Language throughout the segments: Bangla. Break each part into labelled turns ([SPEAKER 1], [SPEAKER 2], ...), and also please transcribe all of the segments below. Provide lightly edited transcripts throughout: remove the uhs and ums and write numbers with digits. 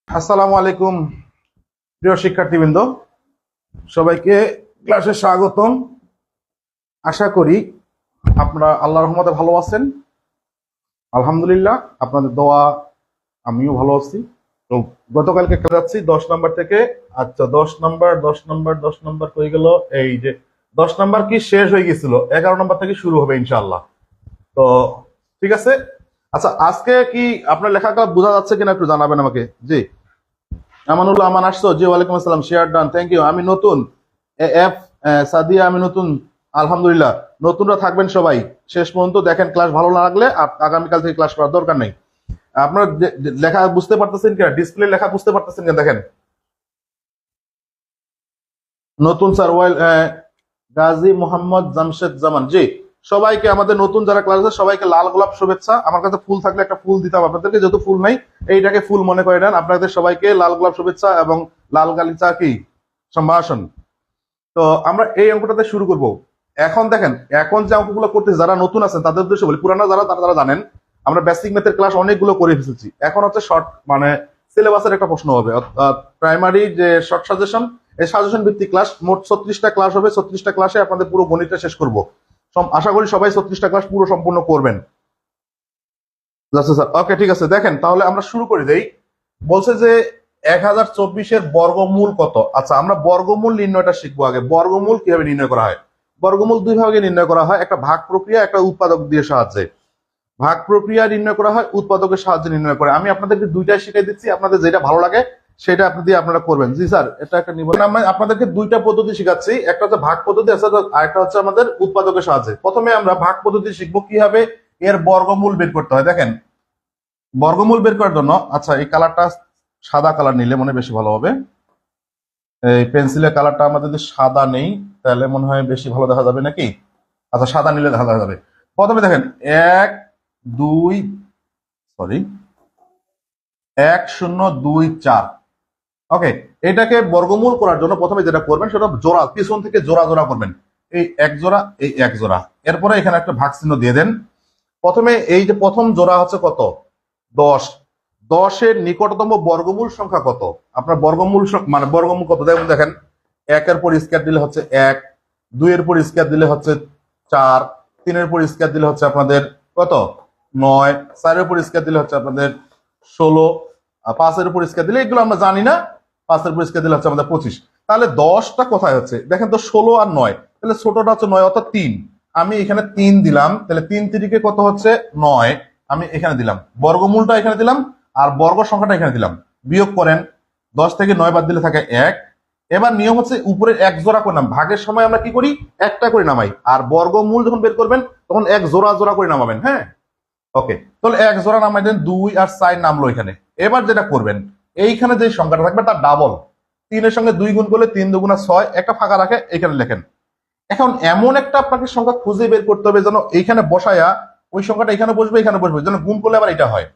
[SPEAKER 1] আসসালামু আলাইকুম প্রিয় শিক্ষার্থীবৃন্দ, সবাইকে ক্লাসে স্বাগতম। আশা করি আপনারা আল্লাহর রহমতে ভালো আছেন। আলহামদুলিল্লাহ, আপনাদের দোয়া আমিও ভালো আছি। তো গতকালকে ক্লাস যাচ্ছি 10 নম্বর থেকে। আচ্ছা, 10 নম্বর হয়ে গেল। এই যে 10 নম্বর কি শেষ হয়ে গেছিল, 11 নম্বর থেকে শুরু হবে ইনশাআল্লাহ। তো ঠিক আছে। আচ্ছা, আজকে কি আপনার লেখাটা বোঝা যাচ্ছে কিনা একটু জানাবেন আমাকে। জি, আমানুল্লাহ আমান আসছো। জি, ওয়ালাইকুম আসসালাম। Share done, thank you. আমি নতুন এফ সাদিয়া, আমি নতুন। আলহামদুলিল্লাহ, নতুনরা থাকবেন সবাই শেষ পর্যন্ত দেখেন। ক্লাস ভালো না লাগলে আগামীকাল থেকে ক্লাস করার দরকার নেই। আপনার লেখা বুঝতে পারতেছেন কিনা, ডিসপ্লে লেখা বুঝতে পারতেছেন কিনা দেখেন। নতুন স্যার ওয়াইল গাজী মোহাম্মদ জামশেদ জামান। জি, সবাইকে আমাদের নতুন যারা ক্লাস আছে সবাইকে লাল গোলাপ শুভেচ্ছা। আমার কাছে ফুল থাকলে একটা ফুল দিতাম আপনাদেরকে, যেহেতু ফুল নাই এইটাকে ফুল মনে করে নেন। আপনাদের সবাইকে লাল গোলাপ শুভেচ্ছা এবং লাল গালিচা কি সম্ভাষণ। তো আমরা এই অঙ্কটাতে শুরু করব। এখন দেখেন, এখন যে অঙ্কগুলো করতেছি যারা নতুন আছেন তাদের উদ্দেশ্যে বলি, পুরানো যারা তারা তারা জানেন আমরা বেসিক ম্যাথের ক্লাস অনেকগুলো করে ফেলেছি। এখন হচ্ছে শর্ট মানে সিলেবাসের একটা প্রশ্ন হবে, অর্থাৎ প্রাইমারি যে শর্ট সাজেশন, এই সাজেশন ভিত্তিক ক্লাস মোট 36টা ক্লাস হবে। 36টা ক্লাসে আপনাদের পুরো গণিতটা শেষ করব। আশা করি সবাই 36টা ক্লাস পুরো সম্পূর্ণ করবেন। স্যার ওকে, ঠিক আছে। দেখেন তাহলে আমরা শুরু করে দেই। বলছে যে 1024-এর বর্গমূল কত। আচ্ছা, আমরা বর্গমূল নির্ণয়টা শিখবো আগে। বর্গমূল কিভাবে নির্ণয় করা হয়? বর্গমূল দুই ভাগে নির্ণয় করা হয়, একটা ভাগ প্রক্রিয়া, একটা উৎপাদক দিয়ে সাহায্যে। ভাগ প্রক্রিয়া নির্ণয় করা হয়, উৎপাদকের সাহায্যে নির্ণয় করে। আমি আপনাদেরকে দুইটাই শিখাই দিচ্ছি, আপনাদের যেটা ভালো লাগে সেটা আপনি দিয়ে আপনারা করবেন। জি স্যার, এটা একটা নিবন্ধন। আমি আপনাদেরকে দুইটা পদ্ধতি শিখাচ্ছি, একটা হচ্ছে ভাগ পদ্ধতি, আর একটা হচ্ছে আমাদের উৎপাদকের সাহায্যে। প্রথমে আমরা ভাগ পদ্ধতি শিখবো, কিভাবে এর বর্গমূল বের করতে হয়। দেখেন, বর্গমূল বের করার জন্য, আচ্ছা এই কালারটা সাদা কালার নিলে মনে হয় বেশি ভালো হবে। এই পেন্সিলের কালারটা আমার যদি সাদা নেই তাহলে মনে হয় বেশি ভালো দেখা যাবে নাকি। আচ্ছা, সাদা নিলে দেখা যাবে। প্রথমে দেখেন, এক দুই সরি 1024। ওকে, এটাকে বর্গমূল করার জন্য প্রথমে যেটা করবেন সেটা জোড়া, পিছন থেকে জোড়া জোড়া করবেন। এই এক জোড়া, এই এক জোড়া, এরপরে এখানে একটা ভাগ চিহ্ন দিয়ে দেন। প্রথমে এই যে প্রথম জোড়া হচ্ছে কত, 10। 10-এর নিকটতম বর্গমূল সংখ্যা কত? আপনার বর্গমূল মানে বর্গমূল কত দেখেন। 1-এর পর স্কয়ার দিলে হচ্ছে 1, 2-এর পর স্কয়ার দিলে হচ্ছে 4, 3-এর পর স্কয়ার দিলে হচ্ছে আপনাদের কত, 9, 4-এর পর স্কয়ার দিলে হচ্ছে আপনাদের 16, 5-এর পর স্কয়ার দিলে, এগুলো আমরা জানি না। 5-এর পর স্কয়ার দিলে হচ্ছে আমাদের 25। তাহলে 10টা কোথায় হচ্ছে দেখেন তো, 16 আর 9, তাহলে ছোটটা হচ্ছে 9 অর্থাৎ 3। আমি এখানে 3 দিলাম, তাহলে 3 3-কে কত হচ্ছে 9, আমি এখানে দিলাম। বর্গমূলটা এখানে দিলাম আর বর্গ সংখ্যাটা এখানে দিলাম। বিয়োগ করেন, 10 থেকে 9 বাদ দিলে থাকে 1। এবার নিয়ম হচ্ছে উপরে এক জোড়া করে নাম, ভাগের সময় আমরা কি করি, একটা করে নামাই, আর বর্গমূল যখন বের করবেন তখন এক জোড়া জোড়া করে নামাবেন। হ্যাঁ, ওকে, তাহলে এক জোড়া নামাই দেন, 2 আর 4 নামলো এখানে। এবার যেটা করবেন, এইখানে যে সংখ্যাটা থাকবে তার ডাবল, 3-এর সঙ্গে 2 গুণ করলে 3 2 6, একটা ফাঁকা রাখে এখানে লেখেন। এখন এমন একটা আপনাকে সংখ্যা খুঁজে বের করতে হবে যেন এইখানে বসায়া ওই সংখ্যাটা এখানে বসবে, এখানে বসবে, যেন গুণ করলে আবার এটা হয়।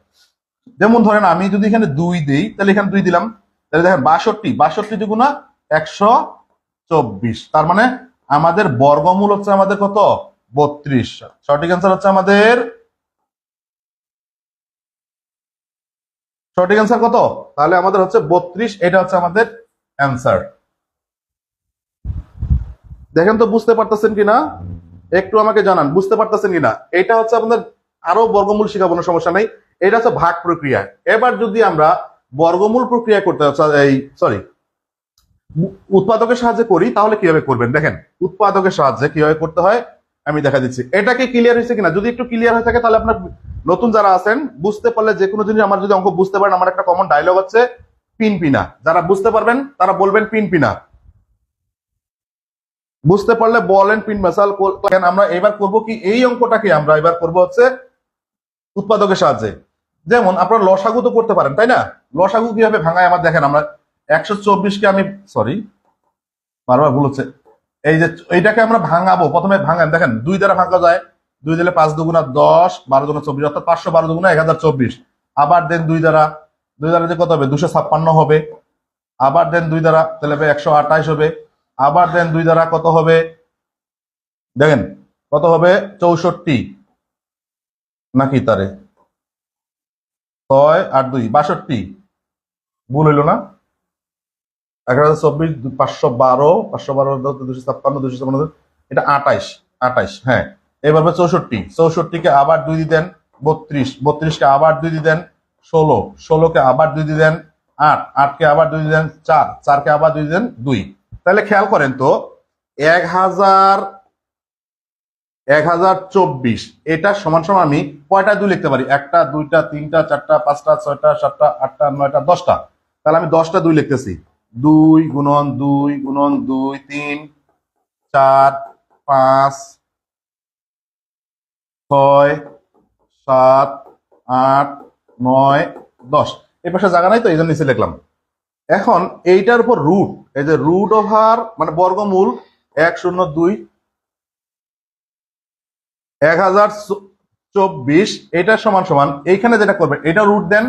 [SPEAKER 1] যেমন ধরেন আমি যদি এখানে 2 দিই তাহলে এখানে 2 দিলাম, তাহলে দেখেন 62, 62 দুগুণা 124। তার মানে আমাদের বর্গমূল হচ্ছে আমাদের কত, 32। সঠিক অ্যান্সার হচ্ছে আমাদের, সঠিক অ্যান্সার কত, তাহলে আমাদের হচ্ছে 32। এটা হচ্ছে আমাদের অ্যান্সার। দেখেন তো বুঝতে পারতেছেন কিনা, একটু আমাকে জানান বুঝতে পারতেছেন কিনা। এটা হচ্ছে আপনাদের আরো বর্গমূল শিখাবো না, সমস্যা নাই। এটা হচ্ছে ভাগ প্রক্রিয়া। এবার যদি আমরা বর্গমূল প্রক্রিয়া করতে এই সরি উৎপাদকের সাহায্যে করি তাহলে কিভাবে করবেন দেখেন। উৎপাদকের সাহায্যে কিভাবে করতে হয় আমি দেখা দিচ্ছি। এটা কি ক্লিয়ার হয়েছে কিনা? যদি একটু ক্লিয়ার হয়ে থাকে তাহলে আপনার নতুন যারা আছেন বুঝতে পারলে যে কোনো জিনিস, আমার যদি অঙ্ক বুঝতে পারেন, আমার একটা কমন ডায়লগ হচ্ছে পিন পিনা। যারা বুঝতে পারবেন তারা বলবেন পিন পিনা, বুঝতে পারলে বলেন পিন মাসাল। আমরা এবার করব কি, এই অঙ্কটাকে আমরা এবার করব হচ্ছে উৎপাদকের সাহায্যে। যেমন আপনারা লসাগু তো করতে পারেন, তাই না? লসাগু কিভাবে ভাঙায় আমার দেখেন। আমরা 124-কে আমি সরি বারবার ভুল হচ্ছে, এই যে এইটাকে আমরা ভাঙাবো। প্রথমে ভাঙান, দেখেন 2 দ্বারা ভাঙা যায়, 2 দিলে 5 দুগুণা 10, 12 দুগুণা 24, অর্থাৎ 512 দুগুণা 1024। আবার দেন 2 দ্বারা, 2 দ্বারা যে কত হবে, 256 হবে। আবার দেন 2 দ্বারা, তাহলে 128 হবে। আবার দেন 2 দ্বারা কত হবে দেখেন, কত হবে 64, নাকি তারে 6 আর 2 62। ভুল হইলো না? 11,024, 512, 512, 256, 256, এটা 28, 28, হ্যাঁ। এভাবে 64, 64 কে আবার 2 দিয়ে দেন, 32, 32 কে আবার 2 দিয়ে দেন, 16, 16 কে আবার 2 দিয়ে দেন, 8, 8 কে আবার 2 দিয়ে দেন, 4, 4 কে আবার 2 দিয়ে দেন, 2। তাহলে খেয়াল করেন তো 1024 এটা সমান সমান আমি কয়টা 2 লিখতে পারি? 1টা 2টা 3টা 4টা 5টা 6টা 7টা 8টা 9টা 10টা। তাহলে আমি 10টা 2 লিখতেছি। 2 গুণন 2 গুণন 2, 3, 4, 5, 6, 7, 8, 9, 10। এই পাশে জায়গা নাই তো এই জন্য নিচে লিখলাম। এখন এইটার উপর রুট, এই যে রুট ওভার মানে বর্গমূল 102 1024 এটা সমান সমান এইখানে যেটা করবেন এটা রুট দেন,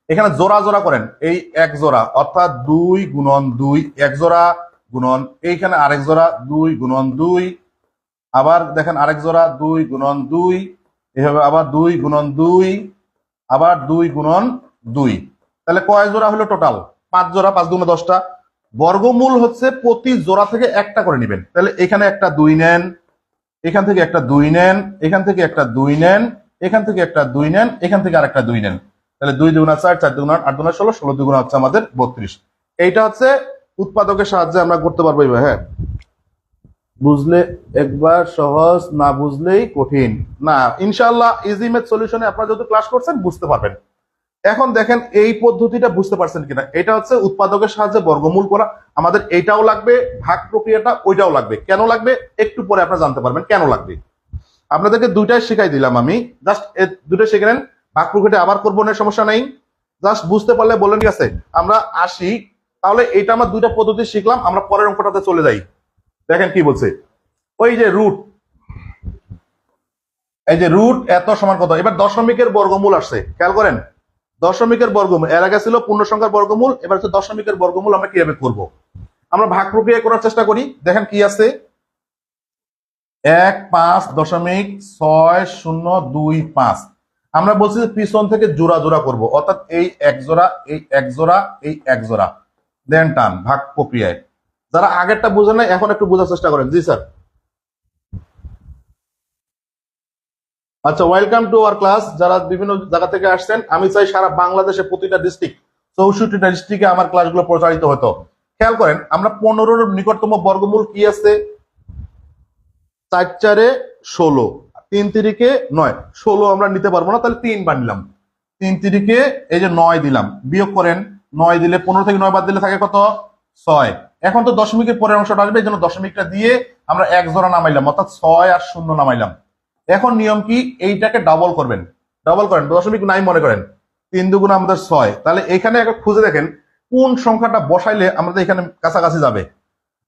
[SPEAKER 1] এখানে জোড়া জোড়া করেন, এই এক জোড়া অর্থাৎ 2 গুণন 2 এক জোড়া গুণন এইখানে আরেক জোড়া 2 গুণন 2, আবার দেখেন আরেক জোড়া 2 গুণন 2, এভাবে আবার 2 গুণন 2, আবার 2 গুণন 2। তাহলে কয় জোড়া হলো টোটাল? 5 জোড়া, 5 গুণে 10টা। বর্গমূল হচ্ছে প্রতি জোড়া থেকে একটা করে নেবেন। তাহলে এখানে একটা 2 নেন, এখান থেকে একটা 2 নেন, এখান থেকে একটা 2 নেন, এখান থেকে একটা 2 নেন, এখান থেকে আরেকটা 2 নেন। তাহলে 2 দুগুণা 4, 4 দুগুণা 8, 8 দুগুণা 16, 16 দুগুণা হচ্ছে আমাদের 32। এইটা হচ্ছে উৎপাদকের সাহায্যে আমরা করতে পারবো। এইভাবে, হ্যাঁ, বুঝলে একবার সহজ, না বুঝলেই কঠিন। না, ইনশাআল্লাহ ইজি ম্যাথ সলিউশনে আপনারা যত ক্লাস করছেন বুঝতে পারবেন। এখন দেখেন এই পদ্ধতিটা বুঝতে পারছেন কিনা। এটা হচ্ছে উৎপাদকের সাহায্যে বর্গমূল করা। আমাদের এইটাও লাগবে, ভাগ প্রক্রিয়াটা ওইটাও লাগবে। কেন লাগবে একটু পরে আপনারা জানতে পারবেন কেন লাগবে। আপনাদেরকে দুইটাই শিখাই দিলাম আমি, জাস্ট দুটো শিখে নেন। ভাগ প্রক্রিয়াটা আবার করবো না, সমস্যা নেই, জাস্ট বুঝতে পারলে বললেন। ঠিক আছে, আমরা আসি তাহলে। এটা আমরা দুইটা পদ্ধতি শিখলাম, আমরা পরের অঙ্কটাতে চলে যাই। দেখেন কি বলছে, ওই যে রুট, এই যে রুট এত সমান কত। এবার দশমিকের বর্গমূল আসছে, খেয়াল করেন। দশমিকের বর্গমূল, এর আগে ছিল পূর্ণ সংখ্যার বর্গমূল, এবার হচ্ছে দশমিকের বর্গমূল। আমরা কিভাবে করব? আমরা ভাগ প্রক্রিয়া করার চেষ্টা করি। দেখেন কি আছে, 1,5.6025। আমরা বলছি যে পিছন থেকে জোড়া জোড়া করব, অর্থাৎ এই এক জোড়া, এই এক জোড়া, এই এক জোড়া, দেন টান ভাগ প্রক্রিয়ায়। যারা আগেরটা বুঝেন না এখন একটু বোঝার চেষ্টা করেন। জি স্যার। আচ্ছা, ওয়েলকাম টু আওয়ার ক্লাস। যারা বিভিন্ন জায়গা থেকে আসছেন, আমি চাই সারা বাংলাদেশে প্রতিটা ডিস্ট্রিক্ট, 64টা ডিস্ট্রিক্টে আমার ক্লাসগুলো প্রচারিত হতো। খেয়াল করেন, আমরা 15-র নিকটতম বর্গমূল কি আছে? 4 4-এ 16, 3 3-কে 9, 16 আমরা নিতে পারবো না, তাহলে 3 বার নিলাম। 3 3-কে এই যে 9 দিলাম, বিয়োগ করেন। 9 দিলে 15 থেকে 9 বাদ দিলে থাকে কত? 6। এখন তো দশমিকের পরের অংশটা আসবে, এই জন্য দশমিকটা দিয়ে আমরা এক জোড়া নামাইলাম, অর্থাৎ 6 আর 0 নামাইলাম। এখন নিয়ম কি, এইটাকে ডাবল করবেন। ডাবল করেন, দশমিক নাই মনে করেন, 3 দুগুণ আমাদের 6। তাহলে এখানে একটা খুঁজে দেখেন কোন সংখ্যাটা বসাইলে আমাদের এখানে কাছাকাছি যাবে।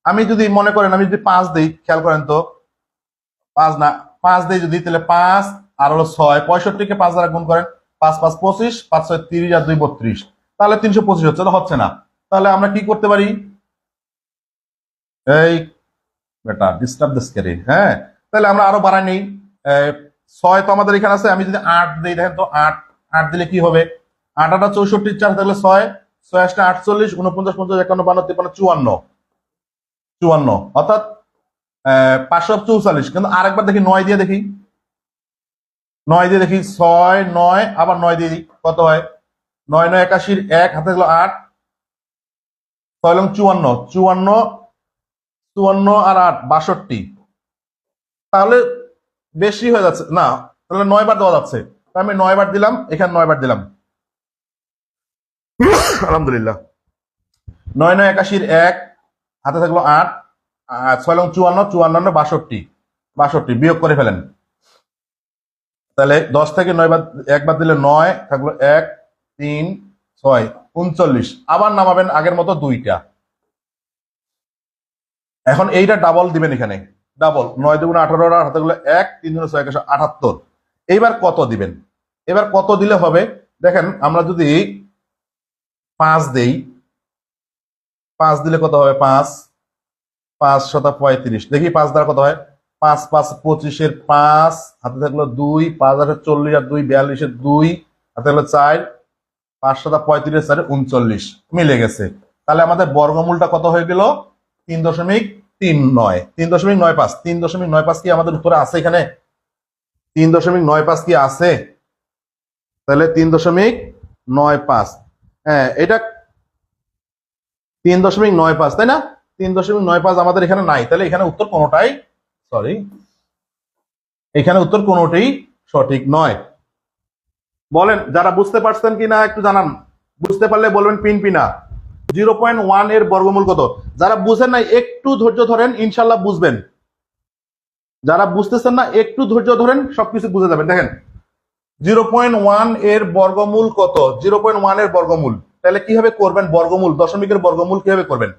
[SPEAKER 1] আমি যদি মনে করেন, আমি যদি 5 দিই, খেয়াল করেন তো, 5 না, 5 দিই যদি, তাহলে 5 আর হলো 6, 65-কে 5 দ্বারা গুণ করেন। 5 5 25, 5 6 30 আর 2 32, তাহলে 325 হচ্ছে। হচ্ছে না, তাহলে আমরা কি করতে পারি? এই বেটা ডিস্টার্ব দিস করে, হ্যাঁ। তাহলে আমরা আরো বাড়াই নেই। 6 তো আমাদের এখানে আছে, আমি যদি 8 দিই, দেখেন তো 8 8 দিলে কি হবে? 8 8 64, 4 তাহলে 6 6 8 48, 49 50 51 52 53 54 54, অর্থাৎ 544। কিন্তু আরেকবার দেখি 9 দিয়ে দেখি, 9 দিয়ে দেখি, 6 9 আবার 9 দিয়ে দিই, কত হয়? 9 9 81, 1 হাতে গেল 8, 6 লং 54 54 54 আর 8 62। তাহলে বেশি হয়ে যাচ্ছে না, তাহলে 9 বার দেওয়া যাচ্ছে। আমি 9 বার দিলাম, এখানে 9 বার দিলাম, আলহামদুলিল্লাহ। 9 9 81, 1 হাতে থাকলো 8, 6 লং 54 54 62 62, বিয়োগ করে ফেলেন। তাহলে 10 থেকে 9 বার, 1 বার দিলে 9 থাকলো 1 3 6 39, আবার নামাবেন আগের মতো 2টা। এখন এইটা ডাবল দিবেন, এখানে ডাবল 9 দুগুণ 18, হাতে গুলো 1 3 দুগুণ 6 78। এইবার কত দিবেন? এবার কত দিলে হবে? দেখেন, আমরা যদি 5 দেই, 5 দিলে কত হবে? 5 5 7 35, দেখি 5 দ্বারা কত হয়? 5 5 25-এর 5, হাতে থাকলো 2, 5 8 40 আর 2 42-এর 2, হাতে থাকলো 4 5 7 35 4 39 মিলে গেছে। তাহলে আমাদের বর্গমূলটা কত হয়ে গেল? 3.39 3.95 3.95 কি আমাদের উত্তরে আছে? এখানে 3.95 কি আছে? তাহলে 3.95, হ্যাঁ এটা 3.95 তাই না? 3.95 আমাদের এখানে নাই, তাহলে এখানে উত্তর কোনোটাই এখানে উত্তর কোনোটাই সঠিক নয়। বলেন যারা বুঝতে পারছেন কিনা একটু জানান, বুঝতে পারলে বলবেন পিনা। 0.1 এর বর্গমূল কত? যারা বুঝেন নাই একটু ধৈর্য ধরেন, ইনশাল্লাহ বুঝবেন। যারা বুঝতেছেন না একটু ধৈর্য ধরেন, সবকিছু বুঝে যাবেন। দেখেন 0.1 এর বর্গমূল কত? 0.1 এর বর্গমূল তাহলে কিভাবে করবেন? বর্গমূল দশমিকের বর্গমূল কিভাবে করবেন?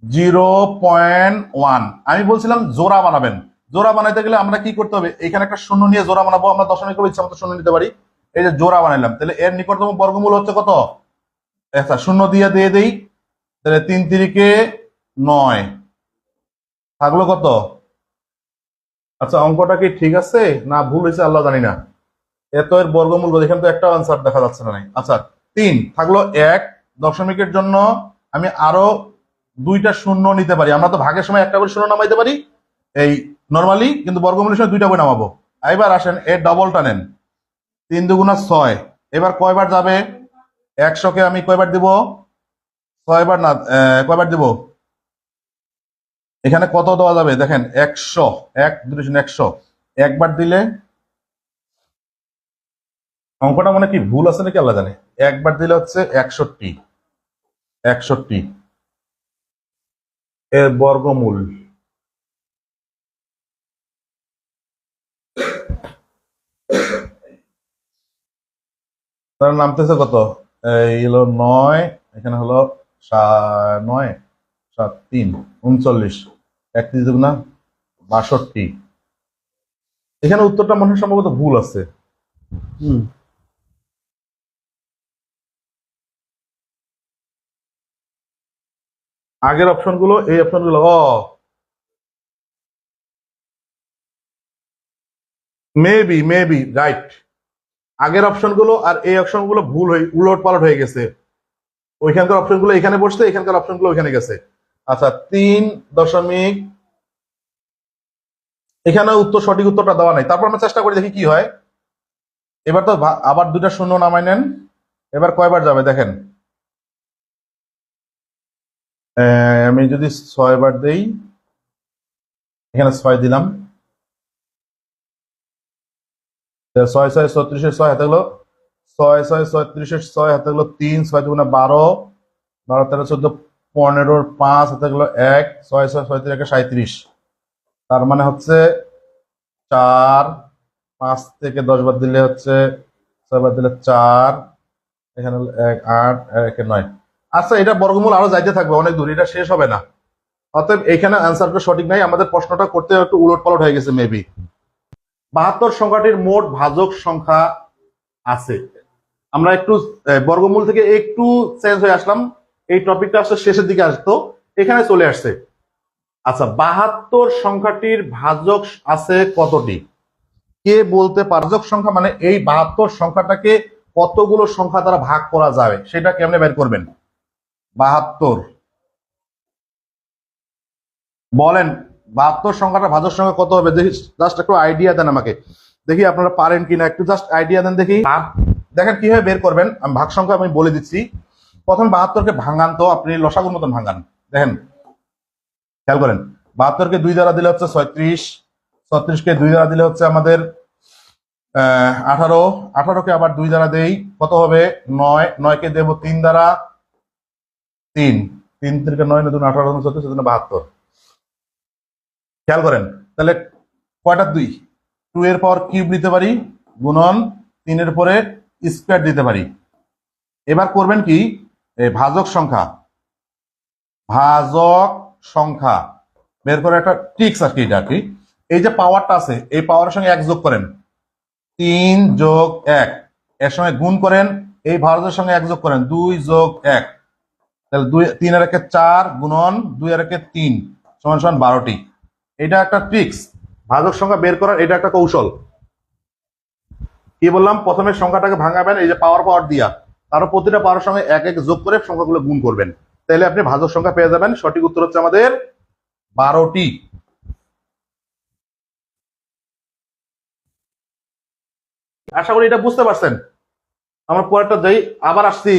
[SPEAKER 1] 0.1 আমি বলছিলাম জোড়া বানাবেন। জোড়া বানাইতে গেলে আমরা কি করতে হবে? এখানে একটা শূন্য নিয়ে জোড়া বানাবো। আমরা দশমিকের ইচ্ছা মতো শূন্য নিতে পারি। এই যে জোড়া বানাইলাম, তাহলে এর নিকটতম বর্গমূল হচ্ছে কত? আচ্ছা শূন্য দিয়ে দেই, তাহলে 3 3 9 থাকলো কত? আচ্ছা অঙ্কটা কি ঠিক আছে না ভুল হয়েছে আল্লাহ জানি না। এত এর বর্গমূল এখানে তো একটা আনসার দেখা যাচ্ছে না। নাই আচ্ছা 3 থাকলো 1 দশমিকের জন্য আমি আরো 2টা শূন্য নিতে পারি। আমরা তো ভাগের সময় একটা করে শূন্য নামাইতে পারি এই নরমালি, কিন্তু বর্গমূলের সময় 2টা করে নামাবো। এবার আসেন এর ডবলটা নেন, 3 2 6। এবার কয়বার যাবে? 100কে আমি কয়বার দিব? 6 বার না, কয়বার দিব? এখানে কত দেওয়া যাবে? দেখেন 100 1 2 100 একবার দিলে, অঙ্কটা মানে কি ভুল আছে নাকি আল্লাহ জানে। একবার দিলে হচ্ছে 61 এর বর্গমূল। তার নামতেছে কত? এই হলো 9, এখানে হলো 9 7 3 39 31 দুগুণা 62। এখানে উত্তরটা মনে হয় সম্ভবত ভুল আছে। আগের অপশনগুলো এই অপশনগুলো মেবি রাইট। আগের অপশনগুলো আর এই অপশনগুলো ভুল হয়ে উলট পালট হয়ে গেছে। ওইখানকার অপশনগুলো এখানে বসছে, এখানকার অপশনগুলো ওইখানে গেছে। আচ্ছা 3 দশমিক, এখানে উত্তর সঠিক উত্তরটা দেওয়া নাই। তারপর আমরা চেষ্টা করি দেখি কি হয়। এবার তো আবার 2টা শূন্য নামাই নেন। এবার কয়বার যাবে দেখেন, আমি যদি 6 বার দেই, এখানে 6 দিলাম, 6 6 36 6 হাতে গেলো 6 6 36 6 হাতে গেলো 3 6 দুগুণা 12 12 13 14 15 5 হাতে গেলো 1 6 6 6 3 37। তার মানে হচ্ছে 4 5 থেকে 10 বার দিলে হচ্ছে 6 বার দিলে 4, এখানে 1 8 1 9। আচ্ছা এটা বর্গমূল আরো যাইতে থাকবে অনেক দূর, এটা শেষ হবে না। অতএব এখানে আনসারটা সঠিক নাই, আমাদের প্রশ্নটা করতে একটু উলট পালট হয়ে গেছে মেবি। 72 সংখ্যাটির মোট ভাজক সংখ্যা আছে। আমরা একটু বর্গমূল থেকে একটু চেঞ্জ হয়ে আসলাম, এই টপিকটা আসলে শেষের দিকে আসতো, এখানে চলে আসছে। আচ্ছা 72 সংখ্যাটির ভাজক আছে কতটি? কে বলতে পারে? ভাজক সংখ্যা মানে এই 72 সংখ্যাটাকে কতগুলো সংখ্যা দ্বারা ভাগ করা যাবে সেটা কেমনে বের করবেন? 72 বলেন 72 সংখ্যাটা ভাজক সংখ্যা কত হবে? দেখি জাস্ট একটু আইডিয়া দেন আমাকে, দেখি আপনারা পারেন কিনা, একটু জাস্ট আইডিয়া দেন দেখি। দেখেন কিভাবে বের করবেন। আমি ভাগ সংখ্যা আমি বলে দিচ্ছি। প্রথম 72কে ভাঙান, তো আপনি লসাগুর মতন ভাঙান। দেখেন খেয়াল করেন, 72কে 2 দ্বারা দিলে হচ্ছে 36, 36কে 2 দ্বারা দিলে হচ্ছে আমাদের 18, 18কে আবার 2 দ্বারা দেই কত হবে? 9, 9কে দেব 3 দ্বারা, 3 3 3 9 9 18 36 72। খেয়াল করেন তাহলে কয়টা 2 2 এর পাওয়ার কিউব নিতে পারি, গুণন 3 এর পরে স্কয়ার দিতে পারি। এবার করবেন কি, ভাজক সংখ্যা বের করে একটা ট্রিক্স আর কি, এটা আর কি। এই যে পাওয়ারটা আছে এই পাওয়ারের সঙ্গে 1 যোগ করেন, 3 যোগ 1, এর সঙ্গে গুণ করেন, এই ভাজকের সঙ্গে 1 যোগ করেন, 2 যোগ 1, তাহলে 3 আর 1 4 গুণন 2 আর 1 3 সমান সমান 12টি। এটা একটা ট্রিক্স ভাজক সংখ্যা বের করার, এটা একটা কৌশল। কি বললাম? প্রথমে সংখ্যাটাকে ভাঙাবেন এই যে পাওয়ার দিয়া, তারপর প্রতিটা পাওয়ার সঙ্গে এক এক যোগ করে সংখ্যাগুলো গুণ করবেন, তাহলে আপনি ভাজক সংখ্যা পেয়ে যাবেন। সঠিক উত্তর হচ্ছে আমাদের 12টি। আশা করি এটা বুঝতে পারছেন। আমরা পরেরটা যাই, আবার আসছি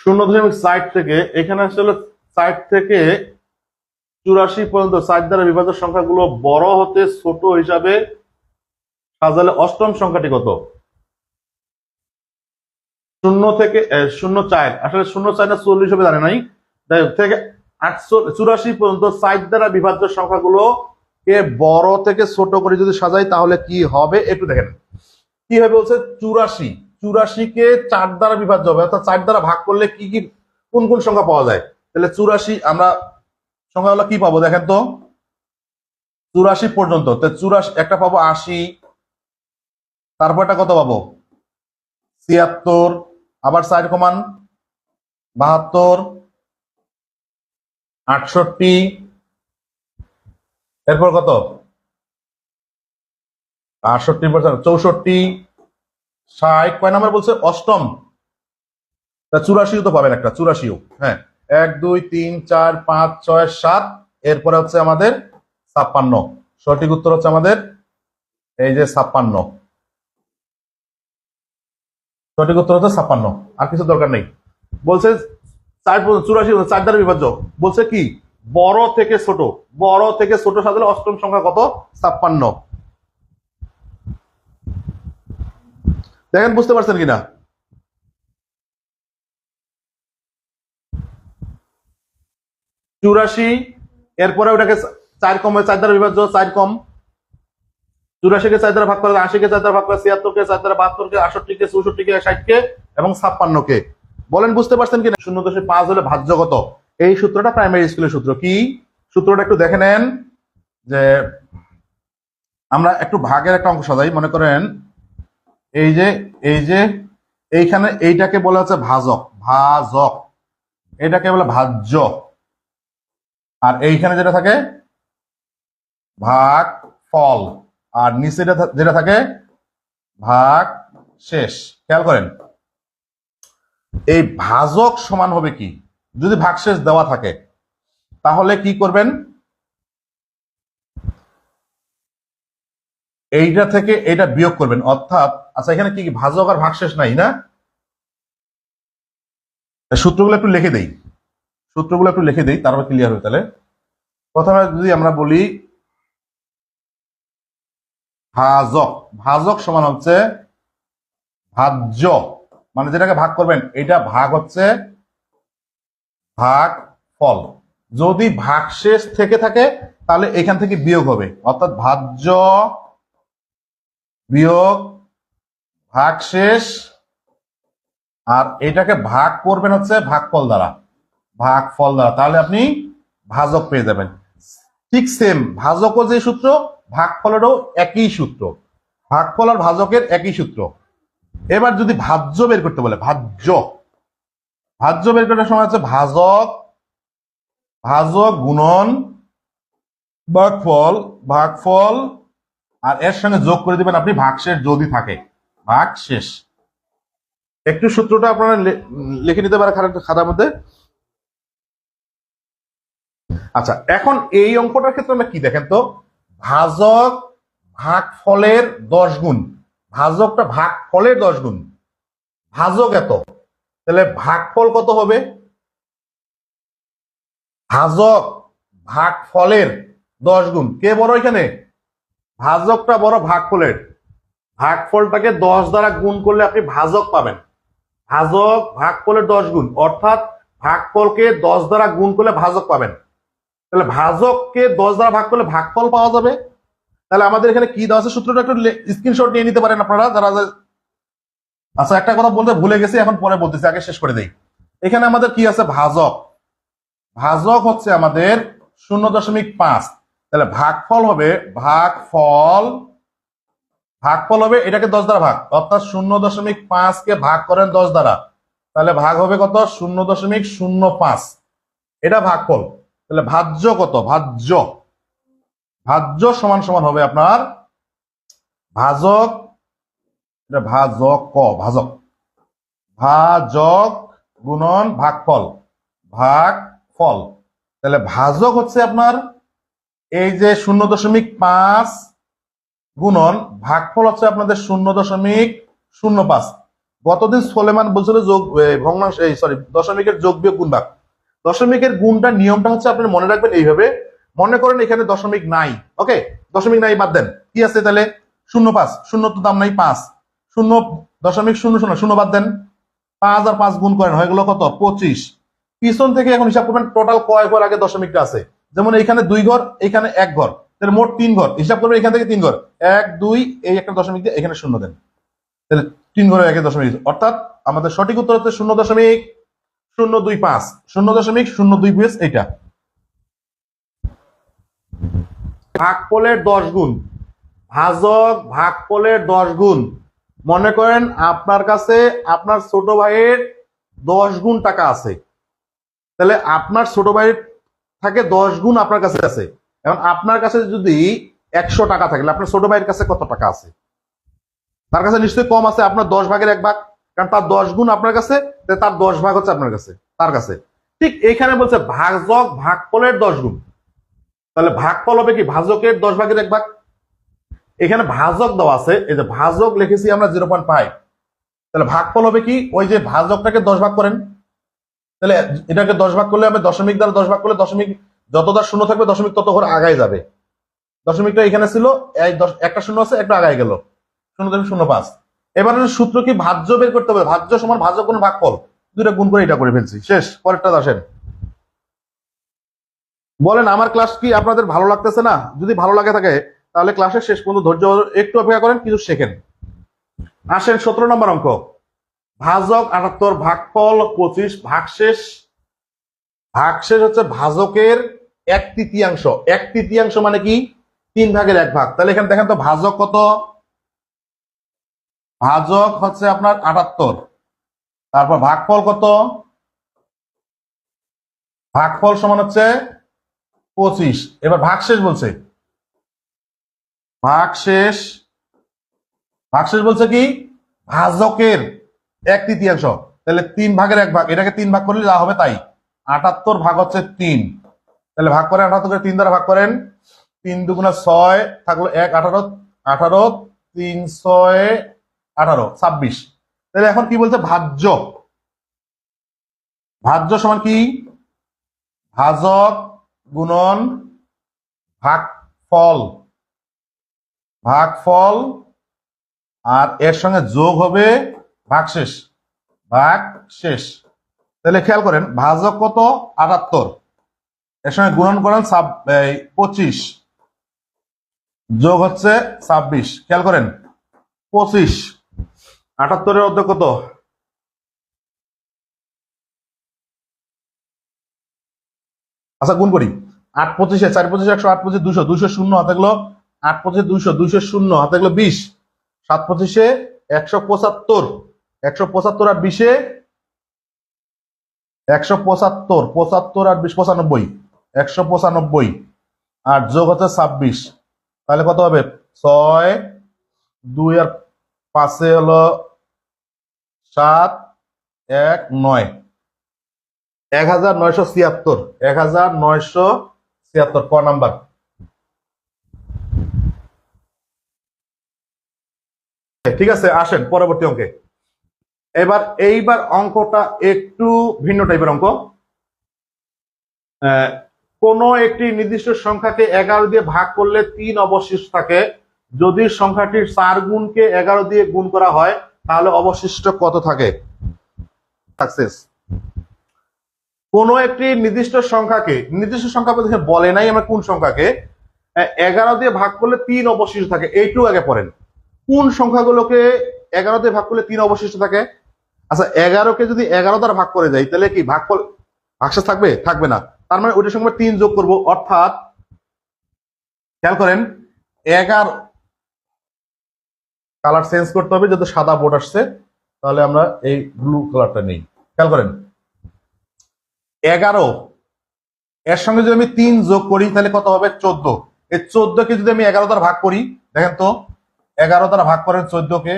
[SPEAKER 1] 0.60 থেকে, এখানে আসলে 60 থেকে 84 পর্যন্ত 60 দ্বারা বিভাজ্য সংখ্যাগুলো বড় হতে ছোট হিসাবে সাজালে অষ্টম সংখ্যাটি কত? 0 থেকে 0.4, আসলে 0.4 না 40 হিসেবে জানে নাই, থেকে 84 পর্যন্ত 60 দ্বারা বিভাজ্য সংখ্যাগুলো কে বড় থেকে ছোট করে যদি সাজাই তাহলে কি হবে একটু দেখেন। কি হবে বলছে 84 কে 4 দ্বারা বিভাজ্য হবে, অর্থাৎ 4 দ্বারা ভাগ করলে কি কি কোন কোন সংখ্যা পাওয়া যায়। তাহলে 84 আমরা সংখ্যাগুলো কি পাবো দেখেন তো, 84 পর্যন্ত। তো 84 একটা পাবো 80, তারপর একটা কত পাবো 76, আবার 4 কমান 72, 68, এরপর কত 68%, 64, 60, কয় নাম্বার বলছে অষ্টম। 84 তো পাবেন একটা, 84। হ্যাঁ, 1 2 3 4 5 6 7, এরপরে হচ্ছে আমাদের 56। সঠিক উত্তর হচ্ছে আমাদের এই যে 56। সঠিক উত্তর হচ্ছে 56, আর কিছু দরকার নেই। বলছে 84 4 দ্বারা বিভাজ্য, বলছে কি বড় থেকে ছোট, বড় থেকে ছোট সাজালে অষ্টম সংখ্যা কত? 56। দেখেন বুঝতে পারছেন কিনা। চুরাশি, এরপরে ওটাকে 4 কমে 4 দ্বারা বিভাজ্য, 4 কম 84 কে 4 দ্বারা ভাগ করে, 80 কে 4 দ্বারা ভাগ করে, 76 কে 4 দ্বারা 72 কে, 68 কে, 64 কে, 60 কে এবং 56 কে। বলেন বুঝতে পারছেন কিনা। 0.5 হলে ভাজ্য কত? এই সূত্রটা প্রাইমারি স্কুলের সূত্র। কি সূত্রটা একটু দেখে নেন। যে আমরা একটু ভাগের একটা অঙ্ক সাজাই, মনে করেন এই যে এইখানে এইটাকে বলা হচ্ছে ভাজক, ভাজক এটাকে বলে ভাজ্য, আর এইখানে যেটা থাকে ভাগ ফল, আর নিচে যেটা থাকে ভাগ শেষ। খেয়াল করেন এই ভাজক সমান হবে কি, যদি ভাগশেষ দেওয়া থাকে তাহলে কি করবেন, এইটা থেকে এটা বিয়োগ করবেন। অর্থাৎ আচ্ছা এখানে কি ভাজক আর ভাগশেষ নাই না, সূত্রগুলো একটু লিখে দেই, সূত্রগুলো একটু লিখে দেই, তারপর ক্লিয়ার হবে। তাহলে প্রথমে যদি আমরা বলি ভাজক, ভাজক সমান হচ্ছে ভাজ্য, মানে যেটাকে ভাগ করবেন এটা ভাগ হচ্ছে ভাগ ফল। যদি ভাগশেষ থেকে থাকে তাহলে এখান থেকে বিয়োগ হবে, অর্থাৎ ভাজ্য বিয়োগ ভাগশেষ, আর এটাকে ভাগ করবেন হচ্ছে ভাগফল দ্বারা, ভাগফল দ্বারা, তাহলে আপনি ভাজক পেয়ে যাবেন। ঠিক সেম ভাজকও যে সূত্র, ভাগফলেরও একই সূত্র, ভাগফল আর ভাজকের একই সূত্র। এবার যদি ভাজ্য বের করতে বলে, ভাজ্য, ভাজ্য বের করার সময় হচ্ছে ভাজক, ভাজক গুণন ভাগফল, ভাগফল আর এর সঙ্গে যোগ করে দিবেন আপনি ভাগশেষ যদি থাকে, ভাগশেষ। একটু সূত্রটা আপনারা লিখে নিতে পারেন খাতার মধ্যে। আচ্ছা এখন এই অঙ্কটার ক্ষেত্রে আমরা কি দেখেন তো, ভাজক ভাগফলের 10 গুণ, ভাজকটা ভাগফলের 10 গুণ, ভাজক এত, তাহলে ভাগফল কত হবে? ভাজক ভাগফলের 10 গুণ, কে বড় এখানে? ভাজকটা বড় ভাগফলের, ভাগফলটাকে 10 দ্বারা গুণ করলে আপনি ভাজক পাবেন। ভাজক ভাগফলের 10 গুণ, অর্থাৎ ভাগফলকে 10 দ্বারা গুণ করলে ভাজক পাবেন। তাহলে ভাজককে 10 দ্বারা ভাগ করলে ভাগফল পাওয়া যাবে। তাহলে আমাদের এখানে কি দেওয়া আছে সূত্রটা একটু স্ক্রিনশট নিয়ে নিতে পারেন আপনারা যারা। আচ্ছা একটা কথা বলতে ভুলে গেছি, এখন পরে বলতেছি, আগে শেষ করে দেই। এখানে আমাদের কি আছে, ভাজক, ভাজক হচ্ছে আমাদের 0.5, তাহলে ভাগফল হবে ভাগফল, ভাগফল হবে এটাকে 10 দ্বারা ভাগ, অর্থাৎ 0.5 কে ভাগ করেন 10 দ্বারা, তাহলে ভাগ হবে কত? 0.05, এটা ভাগফল। তাহলে ভাজ্য কত? ভাজ্য, ভাজ্য সমান সমান হবে আপনার ভাজক এটা ভাজক ক, ভাজক, ভাজক গুণন ভাগফল, ভাগফল। তাহলে ভাজক হচ্ছে আপনার এই যে 0.5 গুণন ভাগফল হচ্ছে আপনাদের 0.05। গতদিন সোলেমান বলছিল যোগ ভগ্নাংশ, এই সরি দশমিকের যোগ বিয়োগ গুণ ভাগ। দশমিকের গুণটা নিয়মটা হচ্ছে আপনি মনে রাখবেন এইভাবে। মনে করেন এখানে দশমিক নাই, ওকে, দশমিক নাই বাদ দেন, কি আছে তাহলে 0.5, শূন্য তো দাম নাই 5, 0.00 শূন্য বাদ দেন, 5 আর 5 গুণ করেন, হয়ে গেল কত 25। পিছন থেকে এখন হিসাব করবেন টোটাল কয় ঘর আগে দশমিকটা আছে। যেমন এখানে 2 ঘর, এখানে 1 ঘর, তাহলে মোট 3 ঘর। হিসাব করবেন এখান থেকে 3 ঘর, 1 2, এই একটা দশমিক দিয়ে এখানে শূন্য দেন, তাহলে 3 ঘরে একে দশমিক। অর্থাৎ আমাদের সঠিক উত্তর হচ্ছে 0.025, 0.025 এইটা। ভাগফলের 10 গুণ, ভাজক ভাগফলের 10 গুণ। মনে করেন আপনার কাছে আপনার ছোট ভাইয়ের 10 গুণ টাকা আছে, তাহলে আপনার ছোট ভাইয়ের থাকে 10 গুণ আপনার কাছে আছে। এখন আপনার কাছে যদি 100 টাকা থাকে, আপনার ছোট ভাইয়ের কাছে কত টাকা আছে? তার কাছে নিশ্চয়ই কম আছে, আপনার 10 ভাগের 1 ভাগ, কারণ তার 10 গুণ আপনার কাছে, তার 10 ভাগ হচ্ছে আপনার কাছে, তার কাছে। ঠিক এখানে বলছে ভাজক ভাগফলের 10 গুণ, তাহলে ভাগফল হবে কি ভাজকের 10 ভাগের 1 ভাগ। এখানে ভাজক দেওয়া আছে, এই যে ভাজক লিখেছি আমরা 0.5, তাহলে ভাগফল হবে কি ওই যে ভাজকটাকে 10 ভাগ করেন, তাহলে এটাকে 10 ভাগ করলে হবে দশমিক দ্বারা 10 ভাগ করলে দশমিক যতটা শূন্য থাকবে দশমিক তত করে আগায় যাবে। দশমিকটা এখানে ছিল, একটা শূন্য আছে, একটা আগায় গেল, 0.05। এবার সূত্র কি ভাজ্য বের করতে হবে, ভাজ্য সমান ভাজক গুণ ভাগফল, দুইটা গুণ করে এটা করে ফেলছি, শেষ। পরেরটা আসেন। বলেন আমার ক্লাস কি আপনাদের ভালো লাগতেছে না? যদি ভালো লাগে থাকে তাহলে ক্লাসের শেষ পর্যন্ত ধৈর্য একটু অপেক্ষা করেন, কিছু শেখেন। আসেন 17 নম্বর অঙ্ক। ভাজক 78, ভাগফল 25, ভাগশেষ। ভাগশেষ হচ্ছে ভাজকের 1/3। 1/3 মানে কি 3 ভাগের 1 ভাগ। তাহলে এখানে দেখেন তো ভাজক কত, ভাজক হচ্ছে আপনার 78, তারপর ভাগফল কত, ভাগফল সমান হচ্ছে 25। এবার ভাগশেষ বলছে, ভাগশেষ, ভাগশেষ বলছে কি ভাজকের 1/3, তাহলে 3 ভাগের 1 ভাগ, এটাকে 3 ভাগ করলে যা হবে তাই। 78 ভাগ হচ্ছে 3, তাহলে ভাগ করেন 78 কে 3 দ্বারা ভাগ করেন, 3 দুগুণা 6 থাকলো 1, 18, 18 3 6 18 26। তাহলে এখন কি বলছে ভাজ্য, ভাজ্য সমান কি ভাজক গুণন ভাগফল, ভাগফল, আর এর সঙ্গে যোগ হবে ভাগশেষ, ভাগশেষ। তাহলে খেয়াল করেন ভাজক কত 78, এর সঙ্গে গুণন করেন 25, যোগ হচ্ছে 26। খেয়াল করেন 25, 78-এর অর্ধেক কত, আচ্ছা গুণ করি। 8 25, 4 25 100, 8 25 200, 200 শূন্য হাতে গেলো, 8 25 200, 200 শূন্য হাতে গেলো 20, 7 25 175, 175 আর 20 175, 75 আর 20 95, 195, আর যোগ হচ্ছে 26। তাহলে কত হবে 6 2 আর 5 হলো 7 1 9, 1976, 1976 ক নাম্বার। ঠিক আছে, আসেন পরবর্তী অঙ্কে। এইবার অঙ্কটা একটু ভিন্ন টাইপের অঙ্ক। কোন একটি নির্দিষ্ট সংখ্যাকে 11 দিয়ে ভাগ করলে 3 অবশিষ্ট থাকে, যদি সংখ্যাটির 4 গুণকে 11 দিয়ে গুণ করা হয় তাহলে অবশিষ্ট কত থাকে? সাকসেস। কোন একটি নির্দিষ্ট সংখ্যাকে, নির্দিষ্ট সংখ্যা বলতে বলে নাই আমরা কোন সংখ্যাকে, 11 দিয়ে ভাগ করলে 3 অবশিষ্ট থাকে, এইটুকু আগে পড়েন। কোন সংখ্যাগুলোকে 11 দিয়ে ভাগ করলে 3 অবশিষ্ট থাকে? আচ্ছা 11কে যদি 11 দ্বারা ভাগ করে যাই তাহলে কি ভাগশেষ থাকবে? থাকবে না। তার মানে ওইটার সঙ্গে 3 যোগ করব, অর্থাৎ খেয়াল করেন 11, কালার চেঞ্জ করতে হবে, যেহেতু সাদা বোর্ড আসছে, তাহলে আমরা এই ব্লু কালারটা নেই। খেয়াল করেন 11, এর সঙ্গে যদি আমি 3 যোগ করি তাহলে কত হবে 14। এই 14কে যদি আমি 11 দ্বারা ভাগ করি, দেখেন তো 11 দ্বারা ভাগ করেন 14কে,